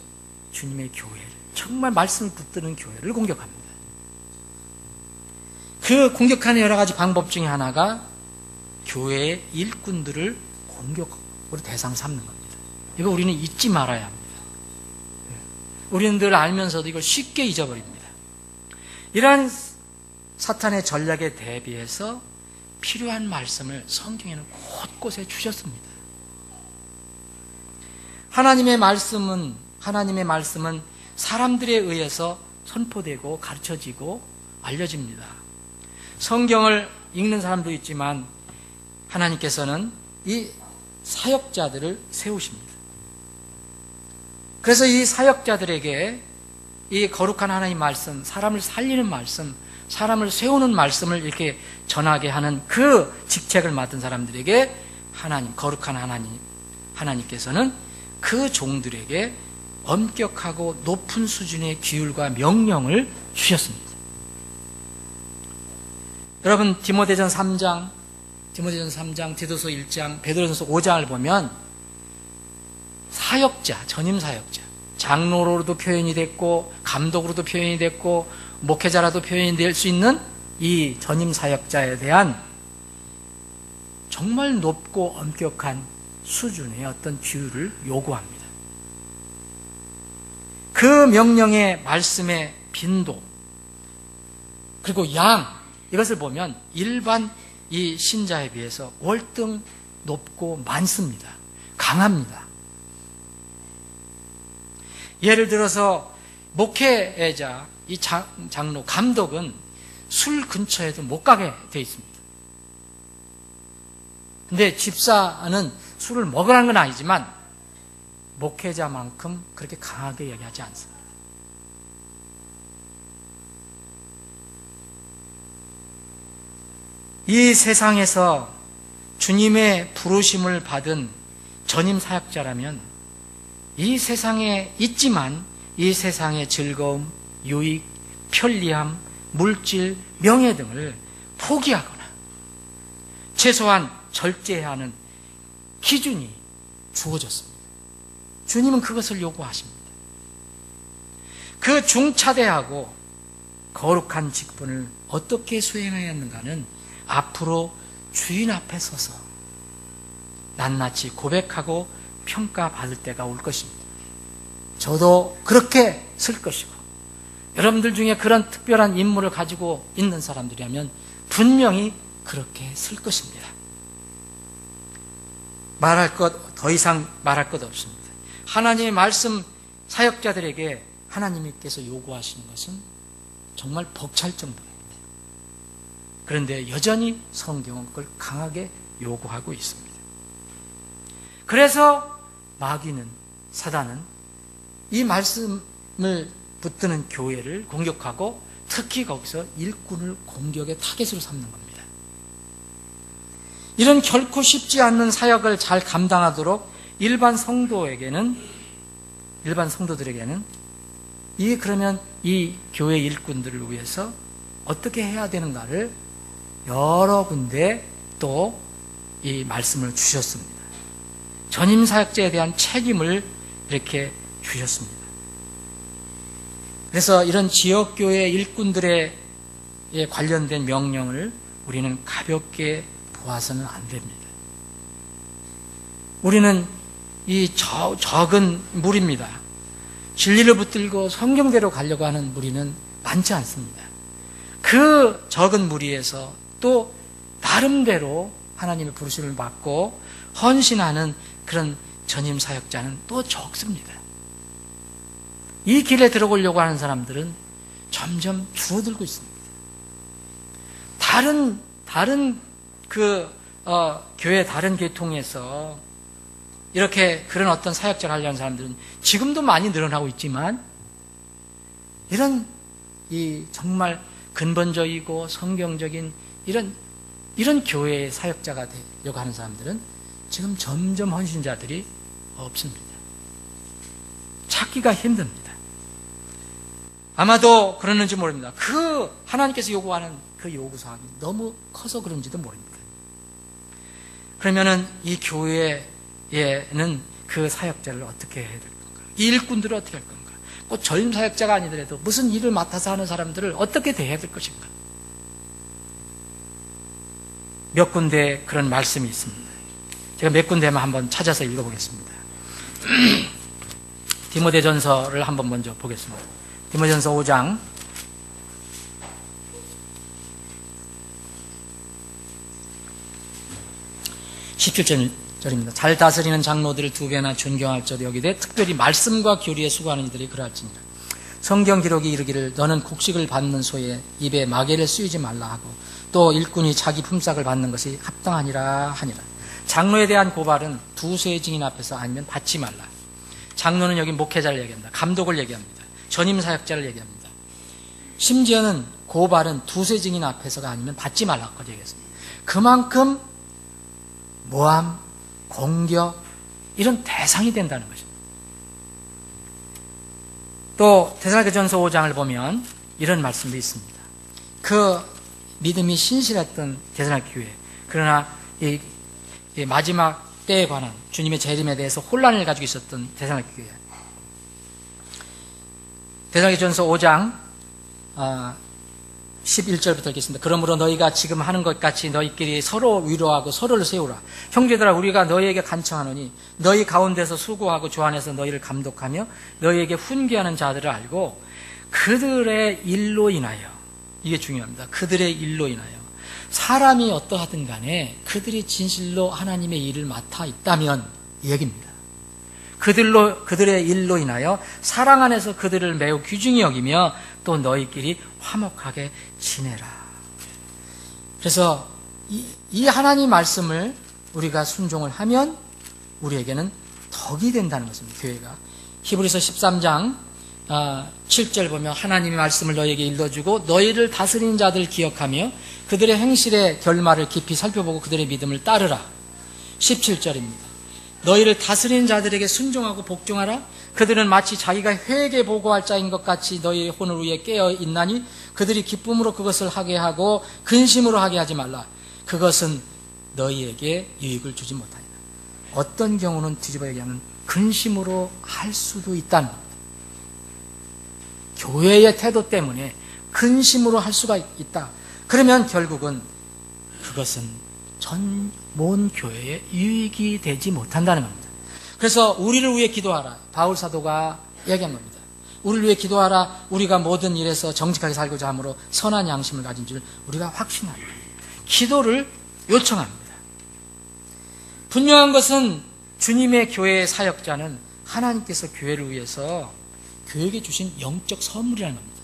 D: 주님의 교회를, 정말 말씀을 붙드는 교회를 공격합니다. 그 공격하는 여러 가지 방법 중에 하나가 교회의 일꾼들을 공격으로 대상 삼는 겁니다. 이거 우리는 잊지 말아야 합니다. 우리는 늘 알면서도 이걸 쉽게 잊어버립니다. 이러한 사탄의 전략에 대비해서 필요한 말씀을 성경에는 곳곳에 주셨습니다. 하나님의 말씀은 사람들에 의해서 선포되고 가르쳐지고 알려집니다. 성경을 읽는 사람도 있지만 하나님께서는 이 사역자들을 세우십니다. 그래서 이 사역자들에게 이 거룩한 하나님 말씀, 사람을 살리는 말씀, 사람을 세우는 말씀을 이렇게 전하게 하는 그 직책을 맡은 사람들에게 거룩한 하나님께서는 그 종들에게 엄격하고 높은 수준의 규율과 명령을 주셨습니다. 여러분, 디모데전 3장, 디도서 1장, 베드로전서 5장을 보면 사역자, 전임 사역자, 장로로도 표현이 됐고 감독으로도 표현이 됐고 목회자라도 표현이 될 수 있는 이 전임 사역자에 대한 정말 높고 엄격한 수준의 어떤 규율을 요구합니다. 그 명령의 말씀의 빈도 그리고 양, 이것을 보면 일반 이 신자에 비해서 월등 높고 많습니다. 강합니다. 예를 들어서 목회자, 이 장로, 감독은 술 근처에도 못 가게 되어 있습니다. 근데 집사는 술을 먹으라는 건 아니지만 목회자만큼 그렇게 강하게 얘기하지 않습니다. 이 세상에서 주님의 부르심을 받은 전임 사역자라면 이 세상에 있지만 이 세상의 즐거움, 유익, 편리함, 물질, 명예 등을 포기하거나 최소한 절제해야 하는 기준이 주어졌습니다. 주님은 그것을 요구하십니다. 그 중차대하고 거룩한 직분을 어떻게 수행해야 하는가는 앞으로 주인 앞에 서서 낱낱이 고백하고 평가받을 때가 올 것입니다. 저도 그렇게 쓸 것이고 여러분들 중에 그런 특별한 임무를 가지고 있는 사람들이라면 분명히 그렇게 쓸 것입니다. 더 이상 말할 것 없습니다. 하나님의 말씀 사역자들에게 하나님께서 요구하시는 것은 정말 벅찰 정도입니다. 그런데 여전히 성경은 그걸 강하게 요구하고 있습니다. 그래서 마귀는, 사단은 이 말씀을 붙드는 교회를 공격하고 특히 거기서 일꾼을 공격의 타겟으로 삼는 겁니다. 이런 결코 쉽지 않는 사역을 잘 감당하도록 일반 성도들에게는 그러면 이 교회 일꾼들을 위해서 어떻게 해야 되는가를 여러 군데 또 이 말씀을 주셨습니다. 전임 사역자에 대한 책임을 이렇게 주셨습니다. 그래서 이런 지역교회 일꾼들에 관련된 명령을 우리는 가볍게 보아서는 안 됩니다. 우리는 이 적은 무리입니다. 진리를 붙들고 성경대로 가려고 하는 무리는 많지 않습니다. 그 적은 무리에서 또 나름대로 하나님의 부르심을 받고 헌신하는 그런 전임 사역자는 또 적습니다. 이 길에 들어오려고 하는 사람들은 점점 줄어들고 있습니다. 다른 교회 다른 계통에서 이렇게 그런 어떤 사역자를 하려는 사람들은 지금도 많이 늘어나고 있지만 이런 정말 근본적이고 성경적인 이런 교회의 사역자가 되려고 하는 사람들은 지금 점점 헌신자들이 없습니다. 찾기가 힘듭니다. 아마도 그러는지 모릅니다. 하나님께서 요구하는 그 요구사항이 너무 커서 그런지도 모릅니다. 그러면은 이 교회에는 그 사역자를 어떻게 해야 될 건가? 이 일꾼들을 어떻게 할 건가? 꼭 전임 사역자가 아니더라도 무슨 일을 맡아서 하는 사람들을 어떻게 대해야 될 것인가? 몇 군데 그런 말씀이 있습니다. 제가 몇 군데만 한번 찾아서 읽어보겠습니다. 디모데전서를 한번 먼저 보겠습니다. 디모데전서 5장 17절입니다. 잘 다스리는 장로들을 두 배나 존경할 줄 여기되 특별히 말씀과 교리에 수고하는 이들이 그러할지니라. 성경 기록이 이르기를 너는 곡식을 받는 소에 입에 마개를 씌우지 말라 하고 또 일꾼이 자기 품삯을 받는 것이 합당하니라 하니라. 장로에 대한 고발은 두세 증인 앞에서 아니면 받지 말라. 장로는 여기 목회자를 얘기합니다. 감독을 얘기합니다. 전임 사역자를 얘기합니다. 심지어는 고발은 두세 증인 앞에서가 아니면 받지 말라고 얘기했습니다. 그만큼 모함, 공격 이런 대상이 된다는 것입니다. 또 데살로니가전서 5장을 보면 이런 말씀도 있습니다. 그 믿음이 신실했던 데살로니가 교회, 그러나 이 마지막 때에 관한 주님의 재림에 대해서 혼란을 가지고 있었던 데살로니가 교회. 데살로니가전서 5장 11절부터 읽겠습니다. 그러므로 너희가 지금 하는 것 같이 너희끼리 서로 위로하고 서로를 세우라. 형제들아 우리가 너희에게 간청하노니 너희 가운데서 수고하고 주 안에서 너희를 감독하며 너희에게 훈계하는 자들을 알고 그들의 일로 인하여, 이게 중요합니다. 그들의 일로 인하여 사람이 어떠하든 간에 그들이 진실로 하나님의 일을 맡아 있다면 이 얘기입니다. 그들의 일로 인하여 사랑 안에서 그들을 매우 귀중히 여기며 또 너희끼리 화목하게 지내라. 그래서 이 하나님 말씀을 우리가 순종을 하면 우리에게는 덕이 된다는 것입니다. 교회가. 히브리서 13장 7절 보면 하나님의 말씀을 너희에게 일러주고 너희를 다스리는 자들을 기억하며 그들의 행실의 결말을 깊이 살펴보고 그들의 믿음을 따르라. 17절입니다. 너희를 다스리는 자들에게 순종하고 복종하라. 그들은 마치 자기가 회개 보고할 자인 것 같이 너희의 혼을 위해 깨어 있나니 그들이 기쁨으로 그것을 하게 하고 근심으로 하게 하지 말라. 그것은 너희에게 유익을 주지 못하리라. 어떤 경우는 뒤집어 얘기하면 근심으로 할 수도 있다는 겁니다. 교회의 태도 때문에 근심으로 할 수가 있다. 그러면 결국은 그것은 전 교회에 유익이 되지 못한다는 겁니다. 그래서 우리를 위해 기도하라. 바울 사도가 얘기한 겁니다. 우리를 위해 기도하라. 우리가 모든 일에서 정직하게 살고자 함으로 선한 양심을 가진 줄 우리가 확신하라. 기도를 요청합니다. 분명한 것은 주님의 교회의 사역자는 하나님께서 교회를 위해서 교회에게 주신 영적 선물이라는 겁니다.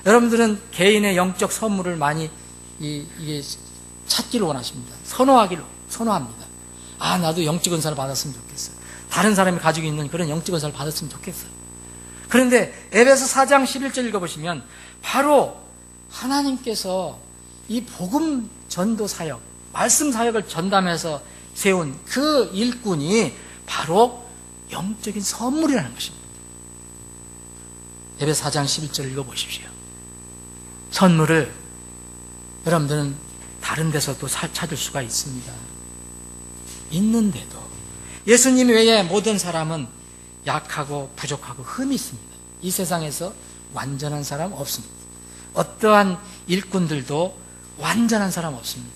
D: 여러분들은 개인의 영적 선물을 많이 이게 찾기를 원하십니다. 선호합니다. 나도 영적 은사를 받았으면 좋겠어요. 다른 사람이 가지고 있는 그런 영적 은사를 받았으면 좋겠어요. 그런데 에베소 4장 11절 읽어보시면 바로 하나님께서 이 복음 전도 사역, 말씀 사역을 전담해서 세운 그 일꾼이 바로 영적인 선물이라는 것입니다. 에베소 4장 11절 읽어보십시오. 선물을 여러분들은 다른 데서도 찾을 수가 있습니다. 있는데도 예수님 외에 모든 사람은 약하고 부족하고 흠이 있습니다. 이 세상에서 완전한 사람 없습니다. 어떠한 일꾼들도 완전한 사람 없습니다.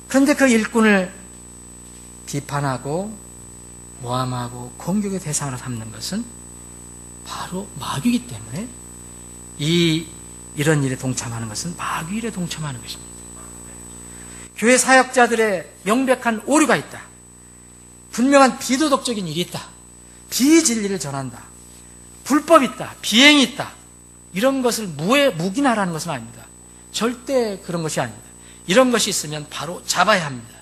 D: 그런데 그 일꾼을 비판하고 모함하고 공격의 대상으로 삼는 것은 바로 마귀이기 때문에 이런 일에 동참하는 것은 마귀 일에 동참하는 것입니다. 교회 사역자들의 명백한 오류가 있다. 분명한 비도덕적인 일이 있다. 비진리를 전한다. 불법이 있다. 비행이 있다. 이런 것을 묵인하라는 것은 아닙니다. 절대 그런 것이 아닙니다. 이런 것이 있으면 바로 잡아야 합니다.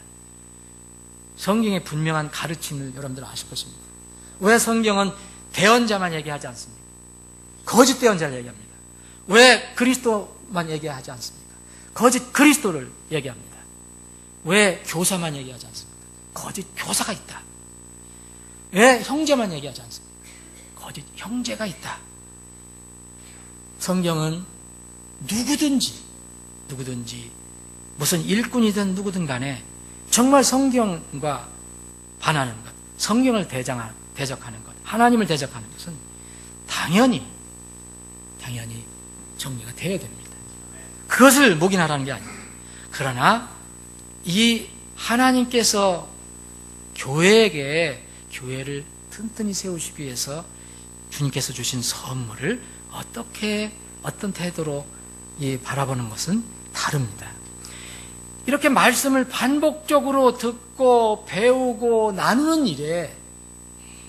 D: 성경의 분명한 가르침을 여러분들 아실 것입니다. 왜 성경은 대언자만 얘기하지 않습니까? 거짓 대언자를 얘기합니다. 왜 그리스도만 얘기하지 않습니까? 거짓 그리스도를 얘기합니다. 왜 교사만 얘기하지 않습니까? 거짓 교사가 있다. 왜 형제만 얘기하지 않습니까? 거짓 형제가 있다. 성경은 누구든지 무슨 일꾼이든 누구든 간에 정말 성경과 반하는 것, 성경을 대적하는 것, 하나님을 대적하는 것은 당연히 정리가 되어야 됩니다. 그것을 묵인하라는 게 아닙니다. 그러나 이 하나님께서 교회를 튼튼히 세우시기 위해서 주님께서 주신 선물을 어떤 태도로 바라보는 것은 다릅니다. 이렇게 말씀을 반복적으로 듣고 배우고 나누는 일에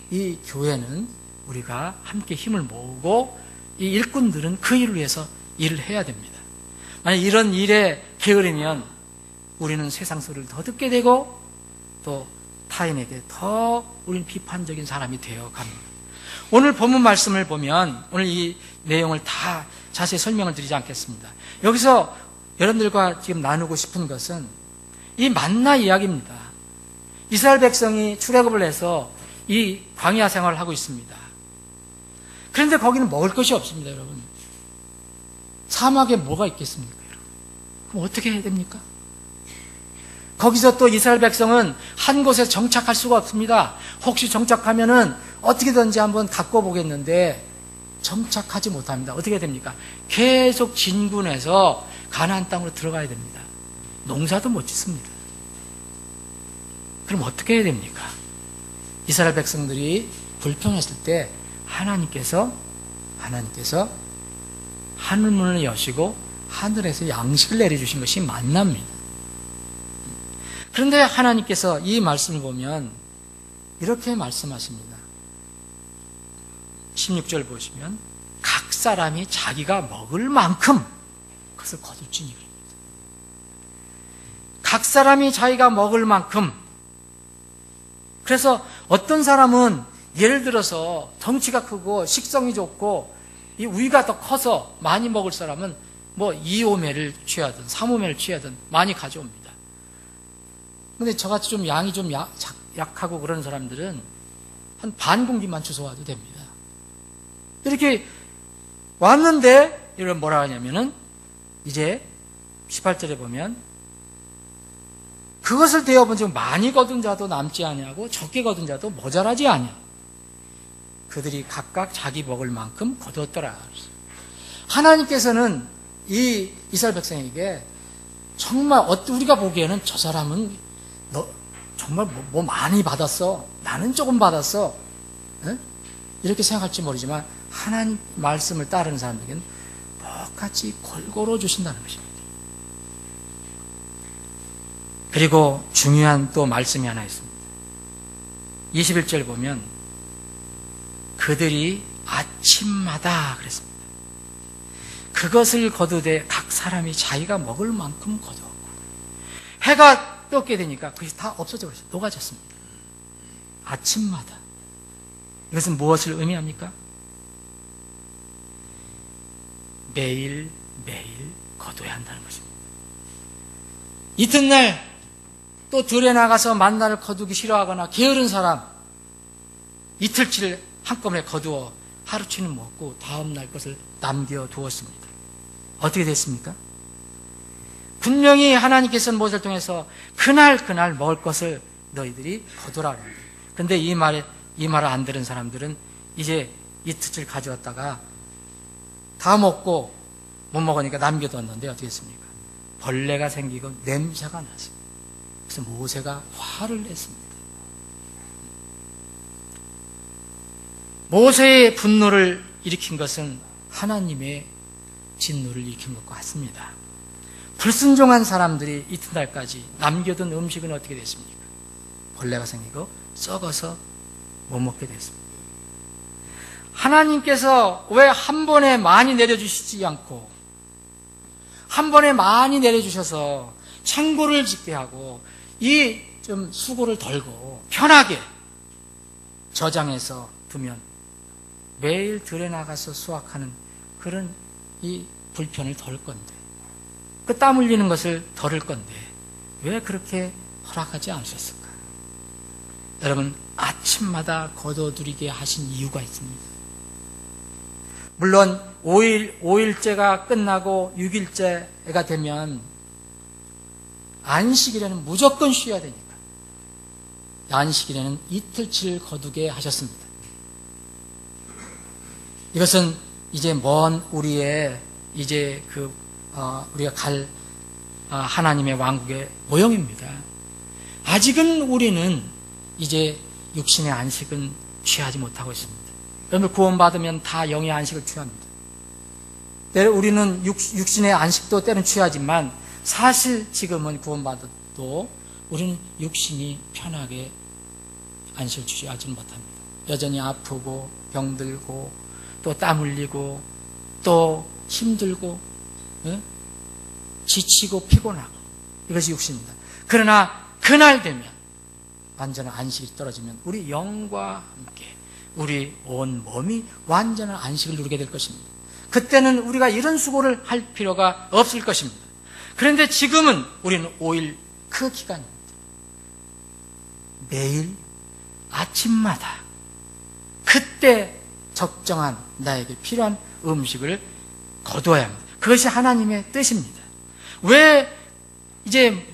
D: 이 교회는 우리가 함께 힘을 모으고 이 일꾼들은 그 일을 위해서 일을 해야 됩니다. 만약 이런 일에 게으르면 우리는 세상 소리를 더 듣게 되고 또 타인에게 더 우리는 비판적인 사람이 되어 갑니다. 오늘 본문 말씀을 보면 오늘 이 내용을 다 자세히 설명을 드리지 않겠습니다. 여기서 여러분들과 지금 나누고 싶은 것은 이 만나 이야기입니다. 이스라엘 백성이 출애굽을 해서 이 광야 생활을 하고 있습니다. 그런데 거기는 먹을 것이 없습니다, 여러분. 사막에 뭐가 있겠습니까, 여러분? 그럼 어떻게 해야 됩니까? 거기서 또 이스라엘 백성은 한 곳에 정착할 수가 없습니다. 혹시 정착하면은 어떻게든지 한번 갖고 보겠는데 정착하지 못합니다. 어떻게 됩니까? 계속 진군해서 가나안 땅으로 들어가야 됩니다. 농사도 못 짓습니다. 그럼 어떻게 해야 됩니까? 이스라엘 백성들이 불평했을 때 하나님께서 하늘문을 여시고 하늘에서 양식을 내려주신 것이 만나입니다. 그런데 하나님께서 이 말씀을 보면 이렇게 말씀하십니다. 16절 보시면 각 사람이 자기가 먹을 만큼 그것을 거둘지니 그럽니다. 각 사람이 자기가 먹을 만큼. 그래서 어떤 사람은 예를 들어서 덩치가 크고 식성이 좋고 이 우위가 더 커서 많이 먹을 사람은 뭐 2호매를 취하든 3호매를 취하든 많이 가져옵니다. 근데 저같이 좀 양이 좀 약하고 그런 사람들은 한 반 공기만 주워와도 됩니다. 이렇게 왔는데 이런 뭐라 하냐면은 이제 18절에 보면 그것을 대어본 즉 많이 거둔 자도 남지 아니하고 적게 거둔 자도 모자라지 아니하. 그들이 각각 자기 먹을 만큼 거두었더라. 하나님께서는 이 이스라엘 백성에게 정말 우리가 보기에는 저 사람은 너 정말 뭐 많이 받았어. 나는 조금 받았어. 에? 이렇게 생각할지 모르지만 하나님 말씀을 따르는 사람에게는 똑같이 골고루 주신다는 것입니다. 그리고 중요한 또 말씀이 하나 있습니다. 21절 보면 그들이 아침마다 그랬습니다. 그것을 거두되 각 사람이 자기가 먹을 만큼 거두었고 해가 떴게 되니까 그것이 다 없어져 버렸어요. 녹아졌습니다. 아침마다. 이것은 무엇을 의미합니까? 매일 거둬야 한다는 것입니다. 이튿날 또 들에 나가서 만나를 거두기 싫어하거나 게으른 사람 이틀치를 한꺼번에 거두어 하루치는 먹고 다음날 것을 남겨두었습니다. 어떻게 됐습니까? 분명히 하나님께서는 모세를 통해서 그날 먹을 것을 너희들이 거두라. 그런데 이 말을 안 들은 사람들은 이제 이틀치를 가져왔다가 다 먹고 못 먹으니까 남겨두었는데 어떻게 했습니까? 벌레가 생기고 냄새가 났습니다. 그래서 모세가 화를 냈습니다. 모세의 분노를 일으킨 것은 하나님의 진노를 일으킨 것 같습니다. 불순종한 사람들이 이튿날까지 남겨둔 음식은 어떻게 됐습니까? 벌레가 생기고 썩어서 못 먹게 됐습니다. 하나님께서 왜 한 번에 많이 내려주시지 않고 한 번에 많이 내려주셔서 창고를 짓게 하고 이 좀 수고를 덜고 편하게 저장해서 두면 매일 들에 나가서 수확하는 그런 이 불편을 덜 건데, 그 땀 흘리는 것을 덜을 건데 왜 그렇게 허락하지 않으셨을까? 여러분, 아침마다 거둬들이게 하신 이유가 있습니다. 물론 5일째가 끝나고 6일째가 되면 안식일에는 무조건 쉬어야 되니까 안식일에는 이틀치를 거두게 하셨습니다. 이것은 이제 먼 우리의 이제 우리가 갈 하나님의 왕국의 모형입니다. 아직은 우리는 이제 육신의 안식은 취하지 못하고 있습니다. 여러분, 구원받으면 다 영의 안식을 취합니다. 우리는 육신의 안식도 때는 취하지만 사실 지금은 구원받아도 우리는 육신이 편하게 안식을 취하지는 못합니다. 여전히 아프고 병들고 또 땀 흘리고 또 힘들고 지치고 피곤하고 이것이 육신입니다. 그러나 그날 되면 완전한 안식이 떨어지면 우리 영과 함께 우리 온 몸이 완전한 안식을 누리게 될 것입니다. 그때는 우리가 이런 수고를 할 필요가 없을 것입니다. 그런데 지금은 우리는 5일 그 기간입니다. 매일 아침마다 그때 적정한 나에게 필요한 음식을 거두어야 합니다. 그것이 하나님의 뜻입니다. 왜 이제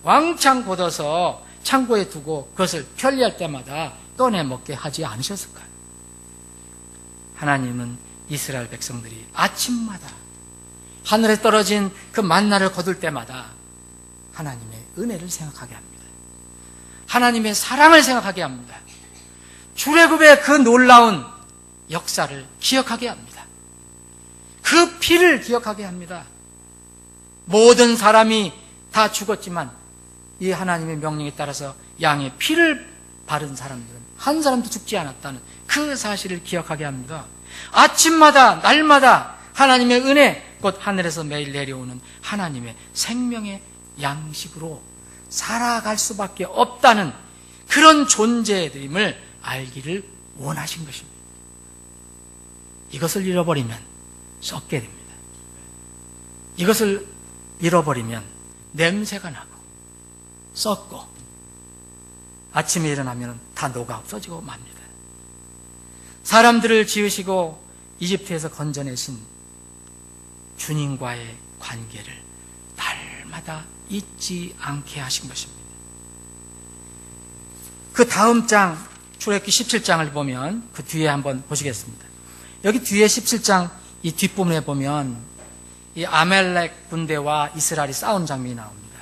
D: 왕창 걷어서 창고에 두고 그것을 편리할 때마다 꺼내 먹게 하지 않으셨을까요? 하나님은 이스라엘 백성들이 아침마다 하늘에 떨어진 그 만나를 거둘 때마다 하나님의 은혜를 생각하게 합니다. 하나님의 사랑을 생각하게 합니다. 출애굽의 그 놀라운 역사를 기억하게 합니다. 그 피를 기억하게 합니다. 모든 사람이 다 죽었지만 이 하나님의 명령에 따라서 양의 피를 바른 사람들은 한 사람도 죽지 않았다는 그 사실을 기억하게 합니다. 아침마다 날마다 하나님의 은혜, 곧 하늘에서 매일 내려오는 하나님의 생명의 양식으로 살아갈 수밖에 없다는 그런 존재됨을 알기를 원하신 것입니다. 이것을 잃어버리면 썩게 됩니다. 이것을 잃어버리면 냄새가 나고 썩고 아침에 일어나면 다 녹아 없어지고 맙니다. 사람들을 지으시고 이집트에서 건져내신 주님과의 관계를 날마다 잊지 않게 하신 것입니다. 그 다음 장, 출애굽기 17장을 보면 그 뒤에 한번 보시겠습니다. 여기 뒤에 17장 이 뒷부분에 보면 이 아멜렉 군대와 이스라엘이 싸운 장면이 나옵니다.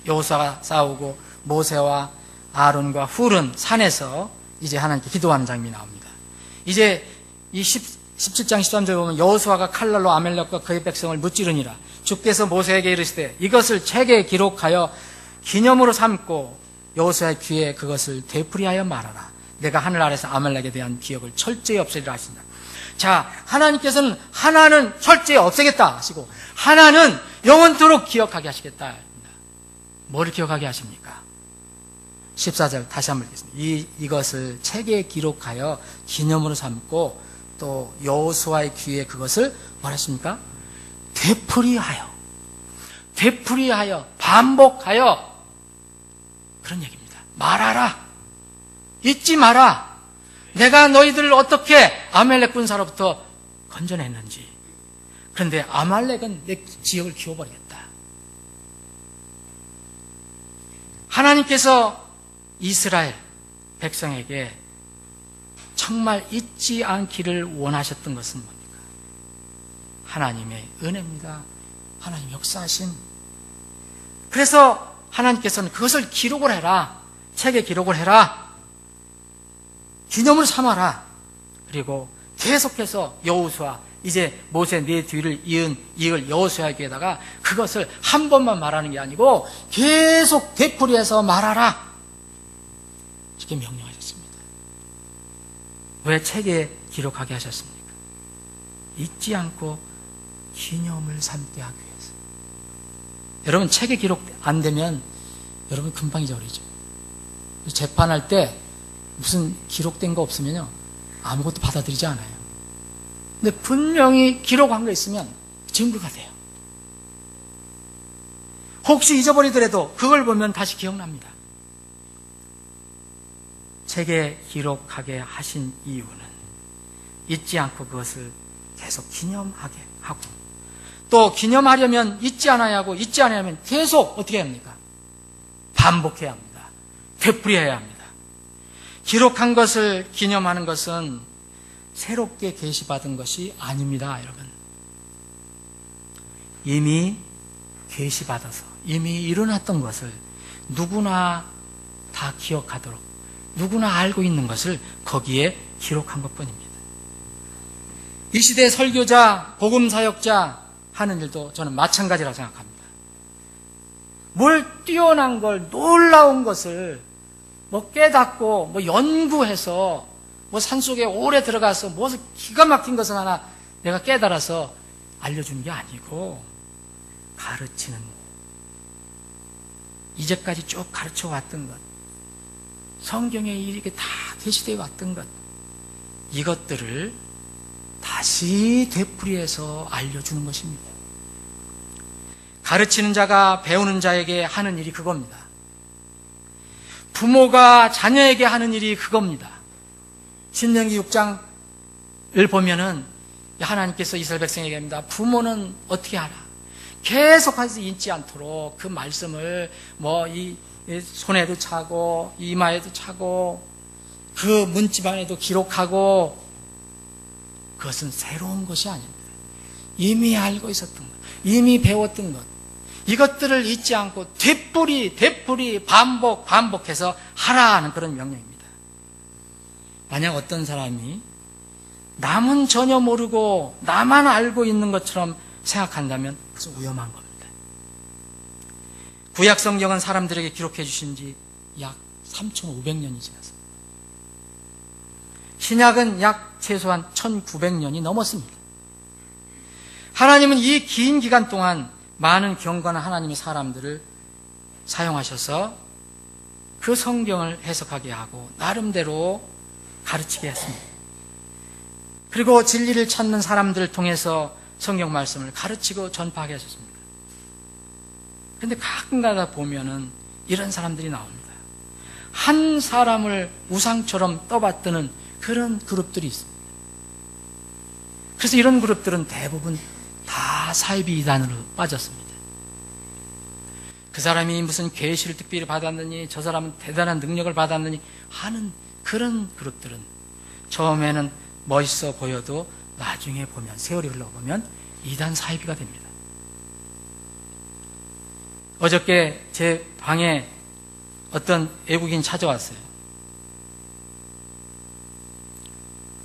D: 여호수아가 싸우고 모세와 아론과 훌은 산에서 이제 하나님께 기도하는 장면이 나옵니다. 이제 이 17장 13절에 보면 여호수아가 칼날로 아멜렉과 그의 백성을 무찌르니라. 주께서 모세에게 이르시되 이것을 책에 기록하여 기념으로 삼고 여호수아의 귀에 그것을 되풀이하여 말하라. 내가 하늘 아래서 아멜렉에 대한 기억을 철저히 없애리라 하신다. 자, 하나님께서는 하나는 철저히 없애겠다 하시고 하나는 영원토록 기억하게 하시겠다. 뭐를 기억하게 하십니까? 14절 다시 한번 읽겠습니다. 이것을 책에 기록하여 기념으로 삼고 또 여호수아의 귀에 그것을 뭐랬습니까? 되풀이하여 반복하여 그런 얘기입니다. 말하라. 잊지 마라. 내가 너희들을 어떻게 아말렉 군사로부터 건져냈는지. 그런데 아말렉은 내 지역을 키워버리겠다. 하나님께서 이스라엘 백성에게 정말 잊지 않기를 원하셨던 것은 뭡니까? 하나님의 은혜입니다. 하나님 역사하신. 그래서 하나님께서는 그것을 기록을 해라. 책에 기록을 해라. 기념을 삼아라. 그리고 계속해서 여호수아, 이제 모세 네 뒤를 이을 여호수아에게다가 그것을 한 번만 말하는 게 아니고 계속 되풀이해서 말하라. 이렇게 명령하셨습니다. 왜 책에 기록하게 하셨습니까? 잊지 않고 기념을 삼게 하기 위해서. 여러분 책에 기록 안 되면 여러분 금방 잊어버리죠. 재판할 때 무슨 기록된 거 없으면요 아무것도 받아들이지 않아요. 근데 분명히 기록한 거 있으면 증거가 돼요. 혹시 잊어버리더라도 그걸 보면 다시 기억납니다. 책에 기록하게 하신 이유는 잊지 않고 그것을 계속 기념하게 하고, 또 기념하려면 잊지 않아야 하고, 잊지 않아야 하면 계속 어떻게 해야 합니까? 반복해야 합니다. 되풀이해야 합니다. 기록한 것을 기념하는 것은 새롭게 계시받은 것이 아닙니다, 여러분. 이미 계시받아서 이미 일어났던 것을 누구나 다 기억하도록, 누구나 알고 있는 것을 거기에 기록한 것뿐입니다. 이 시대 설교자, 복음사역자 하는 일도 저는 마찬가지라고 생각합니다. 뭘 뛰어난 걸, 놀라운 것을 뭐 깨닫고 뭐 연구해서 뭐 산속에 오래 들어가서 무엇을 기가 막힌 것을 하나 내가 깨달아서 알려주는 게 아니고, 가르치는, 이제까지 쭉 가르쳐 왔던 것, 성경에 이렇게 다 계시되어 왔던 것, 이것들을 다시 되풀이해서 알려주는 것입니다. 가르치는 자가 배우는 자에게 하는 일이 그겁니다. 부모가 자녀에게 하는 일이 그겁니다. 신명기 6장을 보면은 하나님께서 이스라엘 백성에게 합니다. 부모는 어떻게 하라? 계속해서 잊지 않도록 그 말씀을 뭐 이 손에도 차고 이마에도 차고 그 문지방에도 기록하고, 그것은 새로운 것이 아닙니다. 이미 알고 있었던 것, 이미 배웠던 것, 이것들을 잊지 않고 되풀이 반복해서 하라는 그런 명령입니다. 만약 어떤 사람이 남은 전혀 모르고 나만 알고 있는 것처럼 생각한다면 그것은 위험한 겁니다. 구약 성경은 사람들에게 기록해 주신 지 약 3,500년이 지났습니다. 신약은 약 최소한 1,900년이 넘었습니다. 하나님은 이 긴 기간 동안 많은 경건한 하나님의 사람들을 사용하셔서 그 성경을 해석하게 하고 나름대로 가르치게 했습니다. 그리고 진리를 찾는 사람들을 통해서 성경 말씀을 가르치고 전파하게 하셨습니다. 그런데 가끔가다 보면은 이런 사람들이 나옵니다. 한 사람을 우상처럼 떠받드는 그런 그룹들이 있습니다. 그래서 이런 그룹들은 대부분 다 사이비 이단으로 빠졌습니다. 그 사람이 무슨 계시를 특별히 받았느니, 저 사람은 대단한 능력을 받았느니 하는 그런 그룹들은 처음에는 멋있어 보여도 나중에 보면, 세월이 흘러보면 이단 사이비가 됩니다. 어저께 제 방에 어떤 외국인이 찾아왔어요.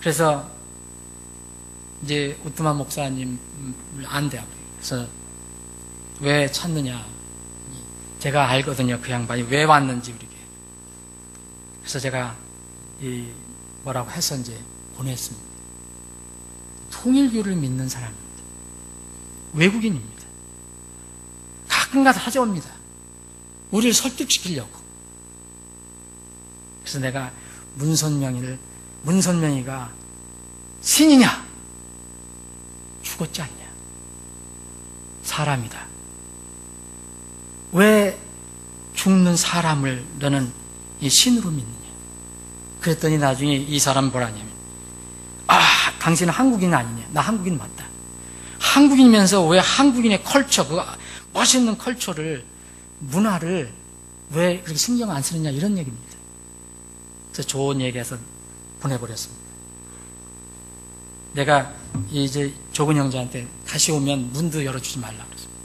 D: 그래서 이제 우트만 목사님을 안대요. 그래서 왜 찾느냐? 제가 알거든요. 그 양반이 왜 왔는지 우리에게. 그래서 제가 뭐라고 해서 이제 보냈습니다. 통일교를 믿는 사람입니다. 외국인입니다. 가끔가다 찾아옵니다. 우리를 설득시키려고. 그래서 내가 문선명이가 신이냐? 죽었지 않냐? 사람이다. 왜 죽는 사람을 너는 이 신으로 믿느냐? 그랬더니 나중에 이 사람 뭐라냐면, 당신은 한국인 아니냐? 나 한국인 맞다. 한국인이면서 왜 한국인의 컬처, 그 멋있는 컬처를, 문화를 왜 그렇게 신경 안 쓰느냐, 이런 얘기입니다. 그래서 좋은 얘기해서 보내버렸습니다. 내가 이제 조근 형제한테 다시 오면 문도 열어주지 말라 그랬습니다.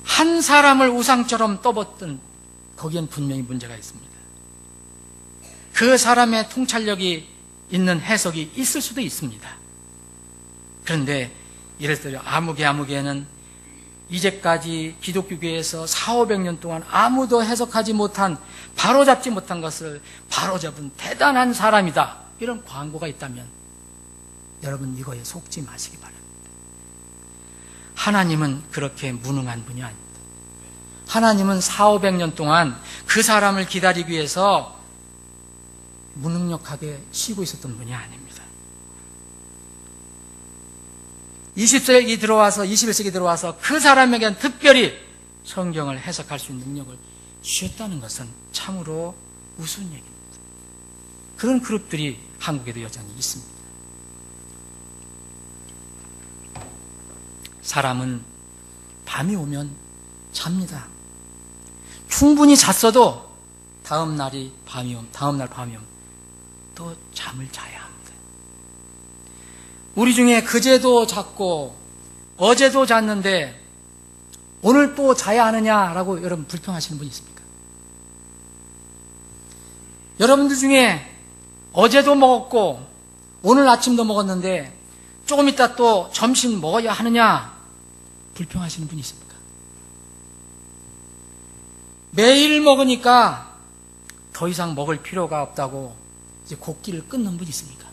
D: 한 사람을 우상처럼 떠받든 거기엔 분명히 문제가 있습니다. 그 사람의 통찰력이 있는 해석이 있을 수도 있습니다. 그런데 이랬어요. 아무개는 이제까지 기독교계에서 400~500년 동안 아무도 해석하지 못한, 바로잡지 못한 것을 바로잡은 대단한 사람이다, 이런 광고가 있다면 여러분 이거에 속지 마시기 바랍니다. 하나님은 그렇게 무능한 분이 아닙니다. 하나님은 400~500년 동안 그 사람을 기다리기 위해서 무능력하게 쉬고 있었던 분이 아닙니다. 20세기 들어와서 21세기 들어와서 그 사람에게는 특별히 성경을 해석할 수 있는 능력을 주셨다는 것은 참으로 우스운 얘기입니다. 그런 그룹들이 한국에도 여전히 있습니다. 사람은 밤이 오면 잡니다. 충분히 잤어도 다음날 밤이 오면 또 잠을 자야 합니다. 우리 중에 그제도 잤고 어제도 잤는데 오늘 또 자야 하느냐라고 여러분 불평하시는 분이 있습니까? 여러분들 중에 어제도 먹었고 오늘 아침도 먹었는데 조금 이따 또 점심 먹어야 하느냐 불평하시는 분이 있습니까? 매일 먹으니까 더 이상 먹을 필요가 없다고 이제 곡기를 끊는 분이 있습니까?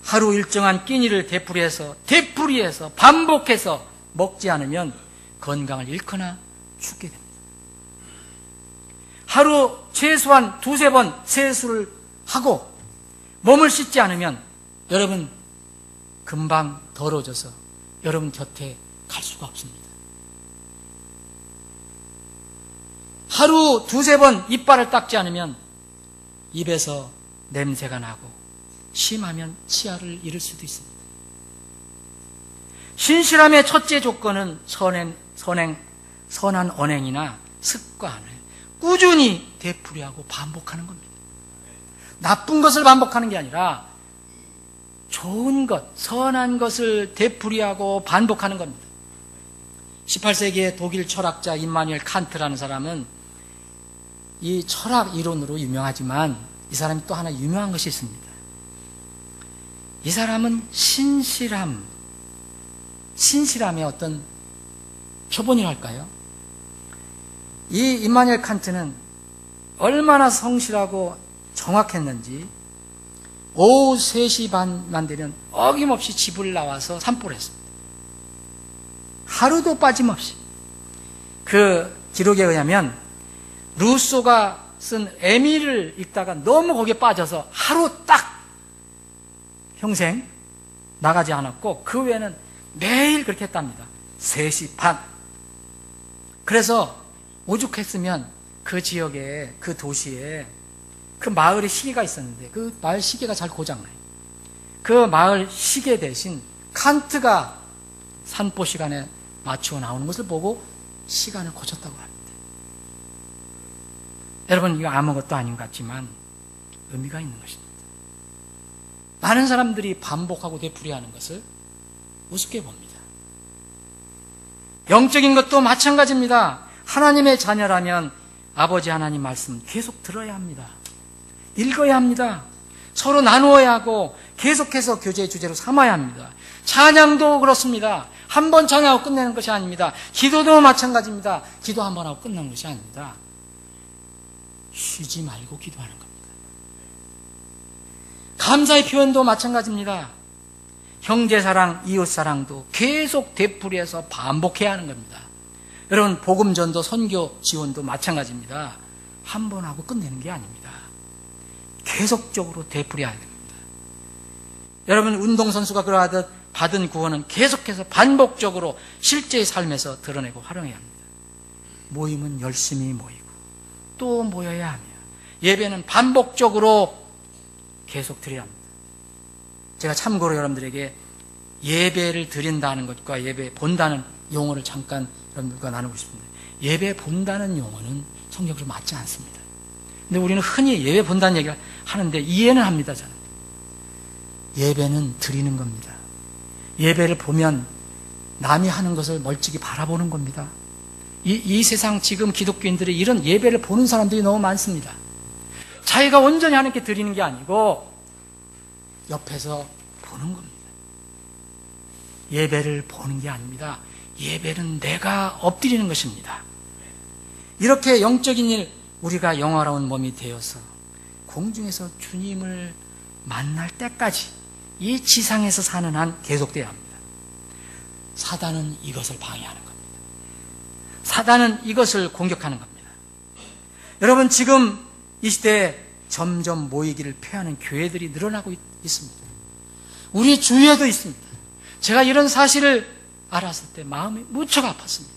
D: 하루 일정한 끼니를 되풀이해서 반복해서 먹지 않으면 건강을 잃거나 죽게 됩니다. 하루 최소한 2~3번 세수를 하고 몸을 씻지 않으면 여러분 금방 더러워져서 여러분 곁에 갈 수가 없습니다. 하루 2~3번 이빨을 닦지 않으면 입에서 냄새가 나고 심하면 치아를 잃을 수도 있습니다. 신실함의 첫째 조건은 선한 언행이나 습관을 꾸준히 되풀이하고 반복하는 겁니다. 나쁜 것을 반복하는 게 아니라 좋은 것, 선한 것을 되풀이하고 반복하는 겁니다. 18세기의 독일 철학자 임마누엘 칸트라는 사람은 이 철학 이론으로 유명하지만 이 사람이 또 하나 유명한 것이 있습니다. 이 사람은 신실함의 어떤 표본이랄까요? 이 임마누엘 칸트는 얼마나 성실하고 정확했는지 오후 3시 반만 되면 어김없이 집을 나와서 산보를 했습니다. 하루도 빠짐없이. 그 기록에 의하면 루소가 쓴 에밀을 읽다가 너무 거기에 빠져서 하루 딱 평생 나가지 않았고 그 외에는 매일 그렇게 했답니다. 3시 반. 그래서 오죽했으면 그 지역에, 그 도시에 그 마을의 시계가 있었는데 그 마을 시계가 잘 고장나요. 그 마을 시계 대신 칸트가 산보 시간에 맞추어 나오는 것을 보고 시간을 고쳤다고 합니다. 여러분, 이거 아무것도 아닌 것 같지만 의미가 있는 것입니다. 많은 사람들이 반복하고 되풀이하는 것을 우습게 봅니다. 영적인 것도 마찬가지입니다. 하나님의 자녀라면 아버지 하나님 말씀 계속 들어야 합니다. 읽어야 합니다. 서로 나누어야 하고 계속해서 교제의 주제로 삼아야 합니다. 찬양도 그렇습니다. 한 번 찬양하고 끝내는 것이 아닙니다. 기도도 마찬가지입니다. 기도 한 번 하고 끝나는 것이 아닙니다. 쉬지 말고 기도하는 겁니다. 감사의 표현도 마찬가지입니다. 형제사랑, 이웃사랑도 계속 되풀이해서 반복해야 하는 겁니다. 여러분, 복음전도, 선교 지원도 마찬가지입니다. 한 번 하고 끝내는 게 아닙니다. 계속적으로 되풀이해야 됩니다. 여러분, 운동선수가 그러하듯 받은 구원은 계속해서 반복적으로 실제의 삶에서 드러내고 활용해야 합니다. 모임은 열심히 모이고 또 모여야 하며 예배는 반복적으로 계속 드려야 합니다. 제가 참고로 여러분들에게 예배를 드린다는 것과 예배 본다는 용어를 잠깐 여러분들과 나누고 싶습니다. 예배 본다는 용어는 성경으로 맞지 않습니다. 근데 우리는 흔히 예배 본다는 얘기를 하는데 이해는 합니다. 저는. 예배는 드리는 겁니다. 예배를 보면 남이 하는 것을 멀찍이 바라보는 겁니다. 이 세상 지금 기독교인들이 이런 예배를 보는 사람들이 너무 많습니다. 자기가 온전히 하나님께 드리는 게 아니고 옆에서 보는 겁니다. 예배를 보는 게 아닙니다. 예배는 내가 엎드리는 것입니다. 이렇게 영적인 일, 우리가 영화로운 몸이 되어서 공중에서 주님을 만날 때까지 이 지상에서 사는 한 계속돼야 합니다. 사단은 이것을 방해하는 겁니다. 사단은 이것을 공격하는 겁니다. 여러분, 지금 이 시대에 점점 모이기를 폐하는 교회들이 늘어나고 있습니다. 우리 주위에도 있습니다. 제가 이런 사실을 알았을 때 마음이 무척 아팠습니다.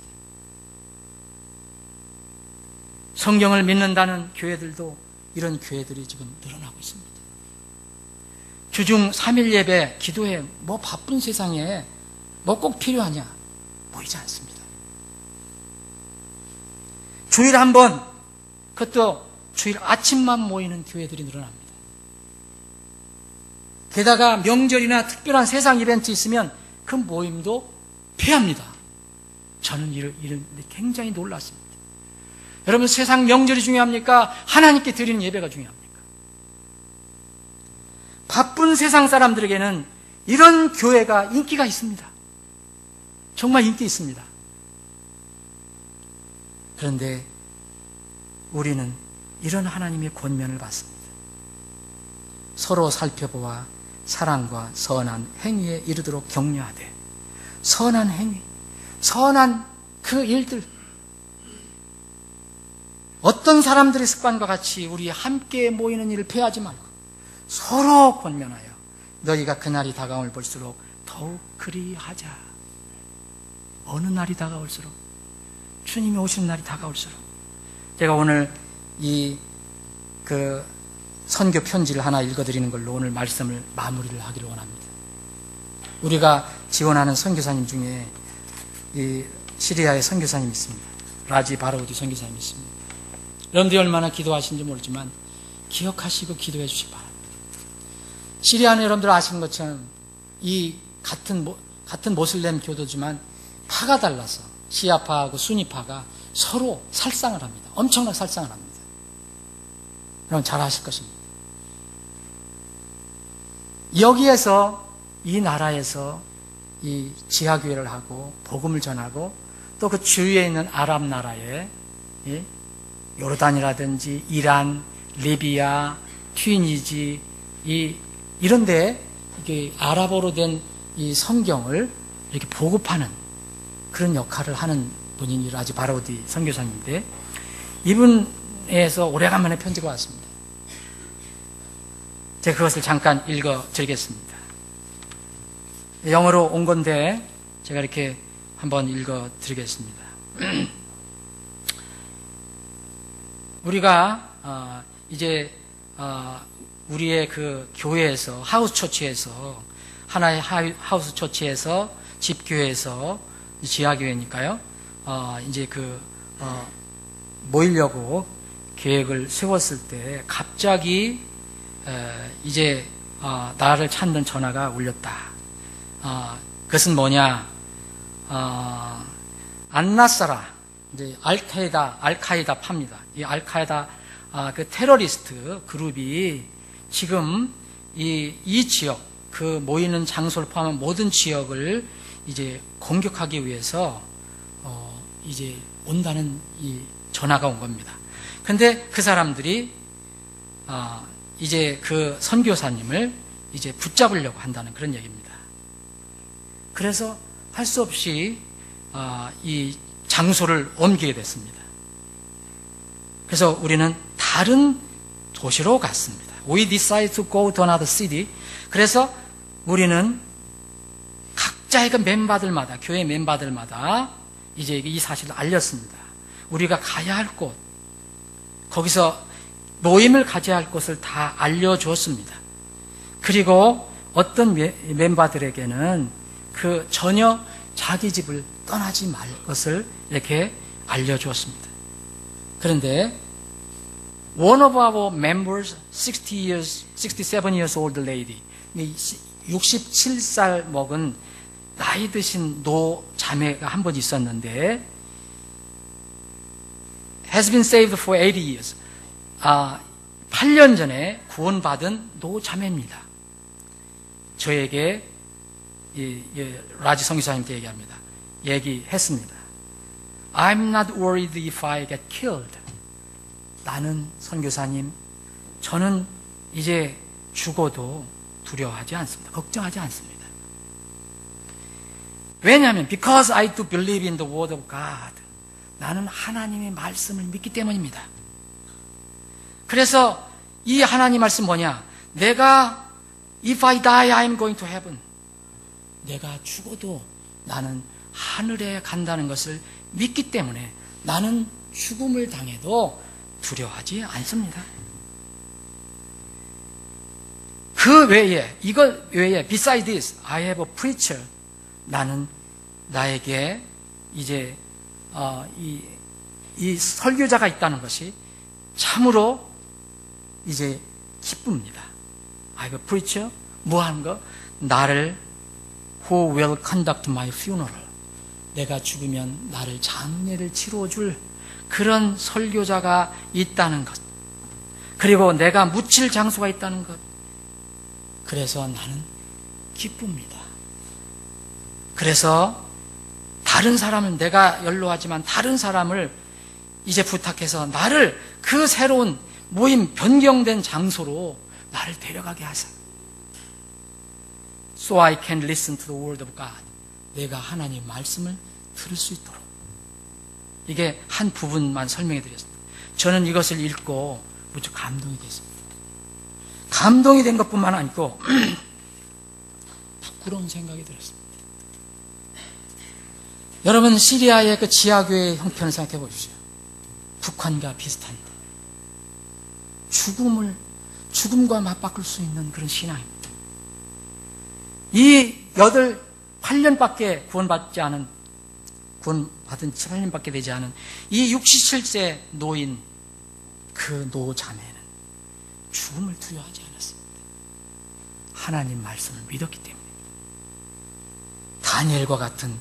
D: 성경을 믿는다는 교회들도 이런 교회들이 지금 늘어나고 있습니다. 주중 3일 예배, 기도회, 뭐 바쁜 세상에 뭐 꼭 필요하냐? 보이지 않습니다. 주일 한 번, 그것도 주일 아침만 모이는 교회들이 늘어납니다. 게다가 명절이나 특별한 세상 이벤트 있으면 그 모임도 폐합니다. 저는 이런데 굉장히 놀랐습니다. 여러분, 세상 명절이 중요합니까? 하나님께 드리는 예배가 중요합니까? 바쁜 세상 사람들에게는 이런 교회가 인기가 있습니다. 정말 인기 있습니다. 그런데 우리는 이런 하나님의 권면을 받습니다. 서로 살펴보아 사랑과 선한 행위에 이르도록 격려하되, 선한 행위, 선한 그 일들, 어떤 사람들의 습관과 같이 우리 함께 모이는 일을 폐하지 말고 서로 권면하여 너희가 그날이 다가올 볼수록 더욱 그리하자. 어느 날이 다가올수록, 주님이 오시는 날이 다가올수록. 제가 오늘 그 선교 편지를 하나 읽어드리는 걸로 오늘 말씀을 마무리를 하기를 원합니다. 우리가 지원하는 선교사님 중에 이 시리아의 선교사님이 있습니다. 라지 바라우디 선교사님이 있습니다. 여러분들이 얼마나 기도하시는지 모르지만 기억하시고 기도해 주시기 바랍니다. 시리아는 여러분들 아시는 것처럼 이 같은 모슬렘 교도지만 파가 달라서 시아파하고 수니파가 서로 살상을 합니다. 엄청난 살상을 합니다. 여러분 잘 아실 것입니다. 여기에서 이 나라에서 이 지하교회를 하고 복음을 전하고 또 그 주위에 있는 아랍 나라에 요르단이라든지 이란, 리비아, 튀니지 이런데 이게 아랍어로 된 이 성경을 이렇게 보급하는 그런 역할을 하는 분이 라지 바라우디 선교사님인데, 이분에서 오래간만에 편지가 왔습니다. 제가 그것을 잠깐 읽어드리겠습니다. 영어로 온 건데 제가 이렇게 한번 읽어드리겠습니다. 우리가 이제 우리의 그 교회에서, 하우스 처치에서, 하나의 하우스 처치에서, 집교회에서, 지하교회니까요, 이제 모이려고 계획을 세웠을 때 갑자기 이제 나를 찾는 전화가 울렸다. 그것은 뭐냐? 안나사라, 이제 알카이다 파입니다. 이 알카이다 그 테러리스트 그룹이 지금 이 지역, 그 모이는 장소를 포함한 모든 지역을 이제 공격하기 위해서 이제 온다는 이 전화가 온 겁니다. 근데 그 사람들이 이제 그 선교사님을 이제 붙잡으려고 한다는 그런 얘기입니다. 그래서 할 수 없이 이 장소를 옮기게 됐습니다. 그래서 우리는 다른 도시로 갔습니다. We decided to go to another city. 그래서 우리는 각자의 그 멤버들마다, 교회 멤버들마다 이제 이 사실을 알렸습니다. 우리가 가야 할 곳, 거기서 모임을 가져야 할 곳을 다 알려주었습니다. 그리고 어떤 멤버들에게는 그 전혀 자기 집을 떠나지 말 것을 이렇게 알려주었습니다. 그런데 one of our members, 67 years old lady, 67살 먹은 나이 드신 노 자매가 한 번 있었는데, has been saved for 80 years. 8년 전에 구원받은 노 자매입니다. 저에게 라지 선교사님한테 얘기했습니다. I'm not worried if I get killed. 나는 선교사님, 저는 이제 죽어도 두려워하지 않습니다. 걱정하지 않습니다. 왜냐하면 because I do believe in the word of God. 나는 하나님의 말씀을 믿기 때문입니다. 그래서 이 하나님 말씀 뭐냐? 내가 if I die, I am going to heaven. 내가 죽어도 나는 하늘에 간다는 것을 믿기 때문에 나는 죽음을 당해도 두려워하지 않습니다. 그 외에, 이거 외에, beside this, I have a preacher. 나는 나에게 이제, 이 설교자가 있다는 것이 참으로 이제 기쁩니다. I have a preacher. 뭐 하는 거? 나를 who will conduct my funeral. 내가 죽으면 나를 장례를 치러줄 그런 설교자가 있다는 것. 그리고 내가 묻힐 장소가 있다는 것. 그래서 나는 기쁩니다. 그래서 다른 사람은 내가 연로하지만 다른 사람을 이제 부탁해서 나를 그 새로운 모임 변경된 장소로 나를 데려가게 하세요. So I can listen to the word of God. 내가 하나님 말씀을 들을 수 있도록. 이게 한 부분만 설명해 드렸습니다. 저는 이것을 읽고 무척 감동이 됐습니다. 감동이 된 것뿐만 아니고 부끄러운 생각이 들었습니다. 여러분, 시리아의 그 지하교회의 형편을 생각해 보십시오. 북한과 비슷한데 죽음과 맞바꿀 수 있는 그런 신앙입니다. 이 8년밖에 구원받은 8년밖에 되지 않은 이 67세 노인, 그 노자매는 죽음을 두려워하지 않았습니다. 하나님 말씀을 믿었기 때문입니다. 다니엘과 같은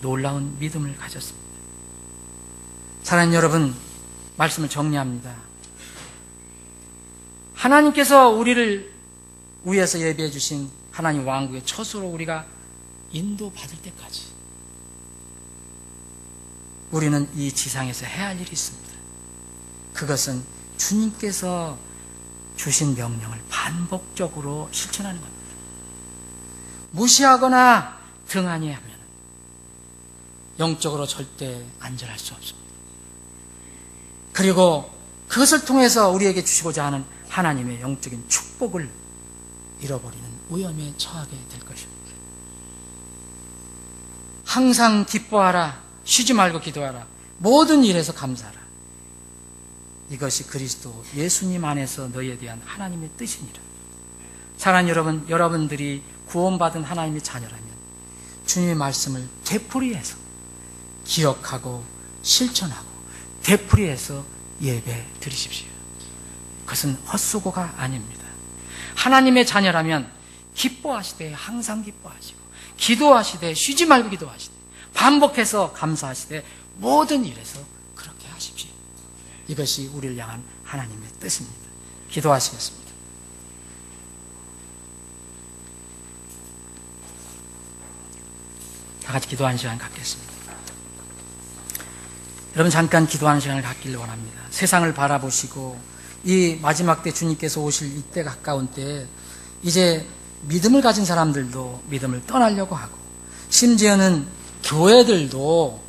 D: 놀라운 믿음을 가졌습니다. 사랑하는 여러분, 말씀을 정리합니다. 하나님께서 우리를 위해서 예비해 주신 하나님 왕국의 처소로 우리가 인도받을 때까지 우리는 이 지상에서 해야 할 일이 있습니다. 그것은 주님께서 주신 명령을 반복적으로 실천하는 겁니다. 무시하거나 등한히 하면 영적으로 절대 안전할 수 없습니다. 그리고 그것을 통해서 우리에게 주시고자 하는 하나님의 영적인 축복을 잃어버리는 위험에 처하게 될 것입니다. 항상 기뻐하라. 쉬지 말고 기도하라. 모든 일에서 감사하라. 이것이 그리스도 예수님 안에서 너희에 대한 하나님의 뜻이니라. 사랑하는 여러분, 여러분들이 구원받은 하나님의 자녀라면 주님의 말씀을 되풀이해서 기억하고 실천하고 되풀이해서 예배 드리십시오. 그것은 헛수고가 아닙니다. 하나님의 자녀라면 기뻐하시되 항상 기뻐하시고 기도하시되 쉬지 말고 기도하시되 반복해서 감사하시되 모든 일에서 그렇게 하십시오. 이것이 우리를 향한 하나님의 뜻입니다. 기도하시겠습니다. 다 같이 기도하는 시간 갖겠습니다. 여러분, 잠깐 기도하는 시간을 갖기를 원합니다. 세상을 바라보시고 이 마지막 때 주님께서 오실 이때 가까운 때에 이제 믿음을 가진 사람들도 믿음을 떠나려고 하고 심지어는 교회들도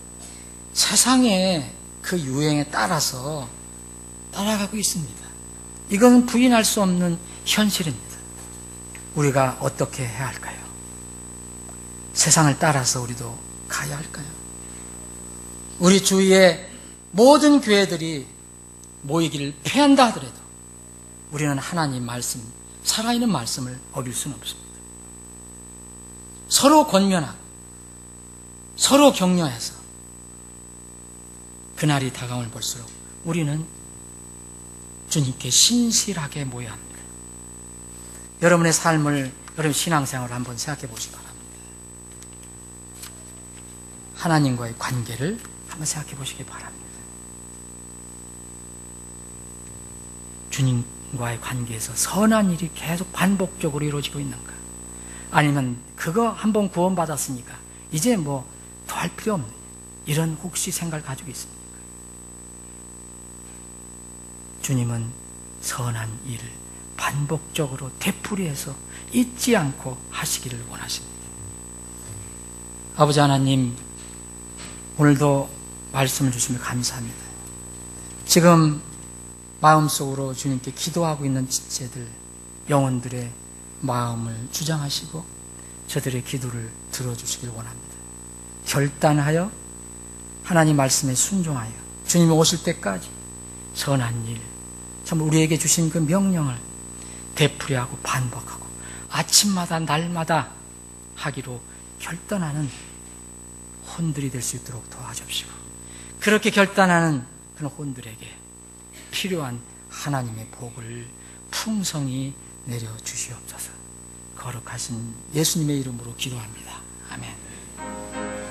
D: 세상의 그 유행에 따라서 따라가고 있습니다. 이건 부인할 수 없는 현실입니다. 우리가 어떻게 해야 할까요? 세상을 따라서 우리도 가야 할까요? 우리 주위에 모든 교회들이 모이기를 패한다 하더라도 우리는 하나님 말씀, 살아있는 말씀을 어길 수는 없습니다. 서로 권면하고 서로 격려해서 그날이 다가올 볼수록 우리는 주님께 신실하게 모여야 합니다. 여러분의 삶을, 여러분 신앙생활을 한번 생각해 보시기 바랍니다. 하나님과의 관계를 한번 생각해 보시기 바랍니다. 주님과의 관계에서 선한 일이 계속 반복적으로 이루어지고 있는가? 아니면 그거 한번 구원받았으니까 이제 뭐 더 할 필요 없는 이런 혹시 생각을 가지고 있습니까? 주님은 선한 일을 반복적으로 되풀이해서 잊지 않고 하시기를 원하십니다. 아버지 하나님, 오늘도 말씀을 주시며 감사합니다. 지금 마음속으로 주님께 기도하고 있는 지체들, 영혼들의 마음을 주장하시고 저들의 기도를 들어주시길 원합니다. 결단하여 하나님 말씀에 순종하여 주님이 오실 때까지 선한 일, 참 우리에게 주신 그 명령을 되풀이하고 반복하고 아침마다 날마다 하기로 결단하는 혼들이 될 수 있도록 도와주시고, 그렇게 결단하는 그런 혼들에게 필요한 하나님의 복을 풍성히 내려주시옵소서. 거룩하신 예수님의 이름으로 기도합니다. 아멘.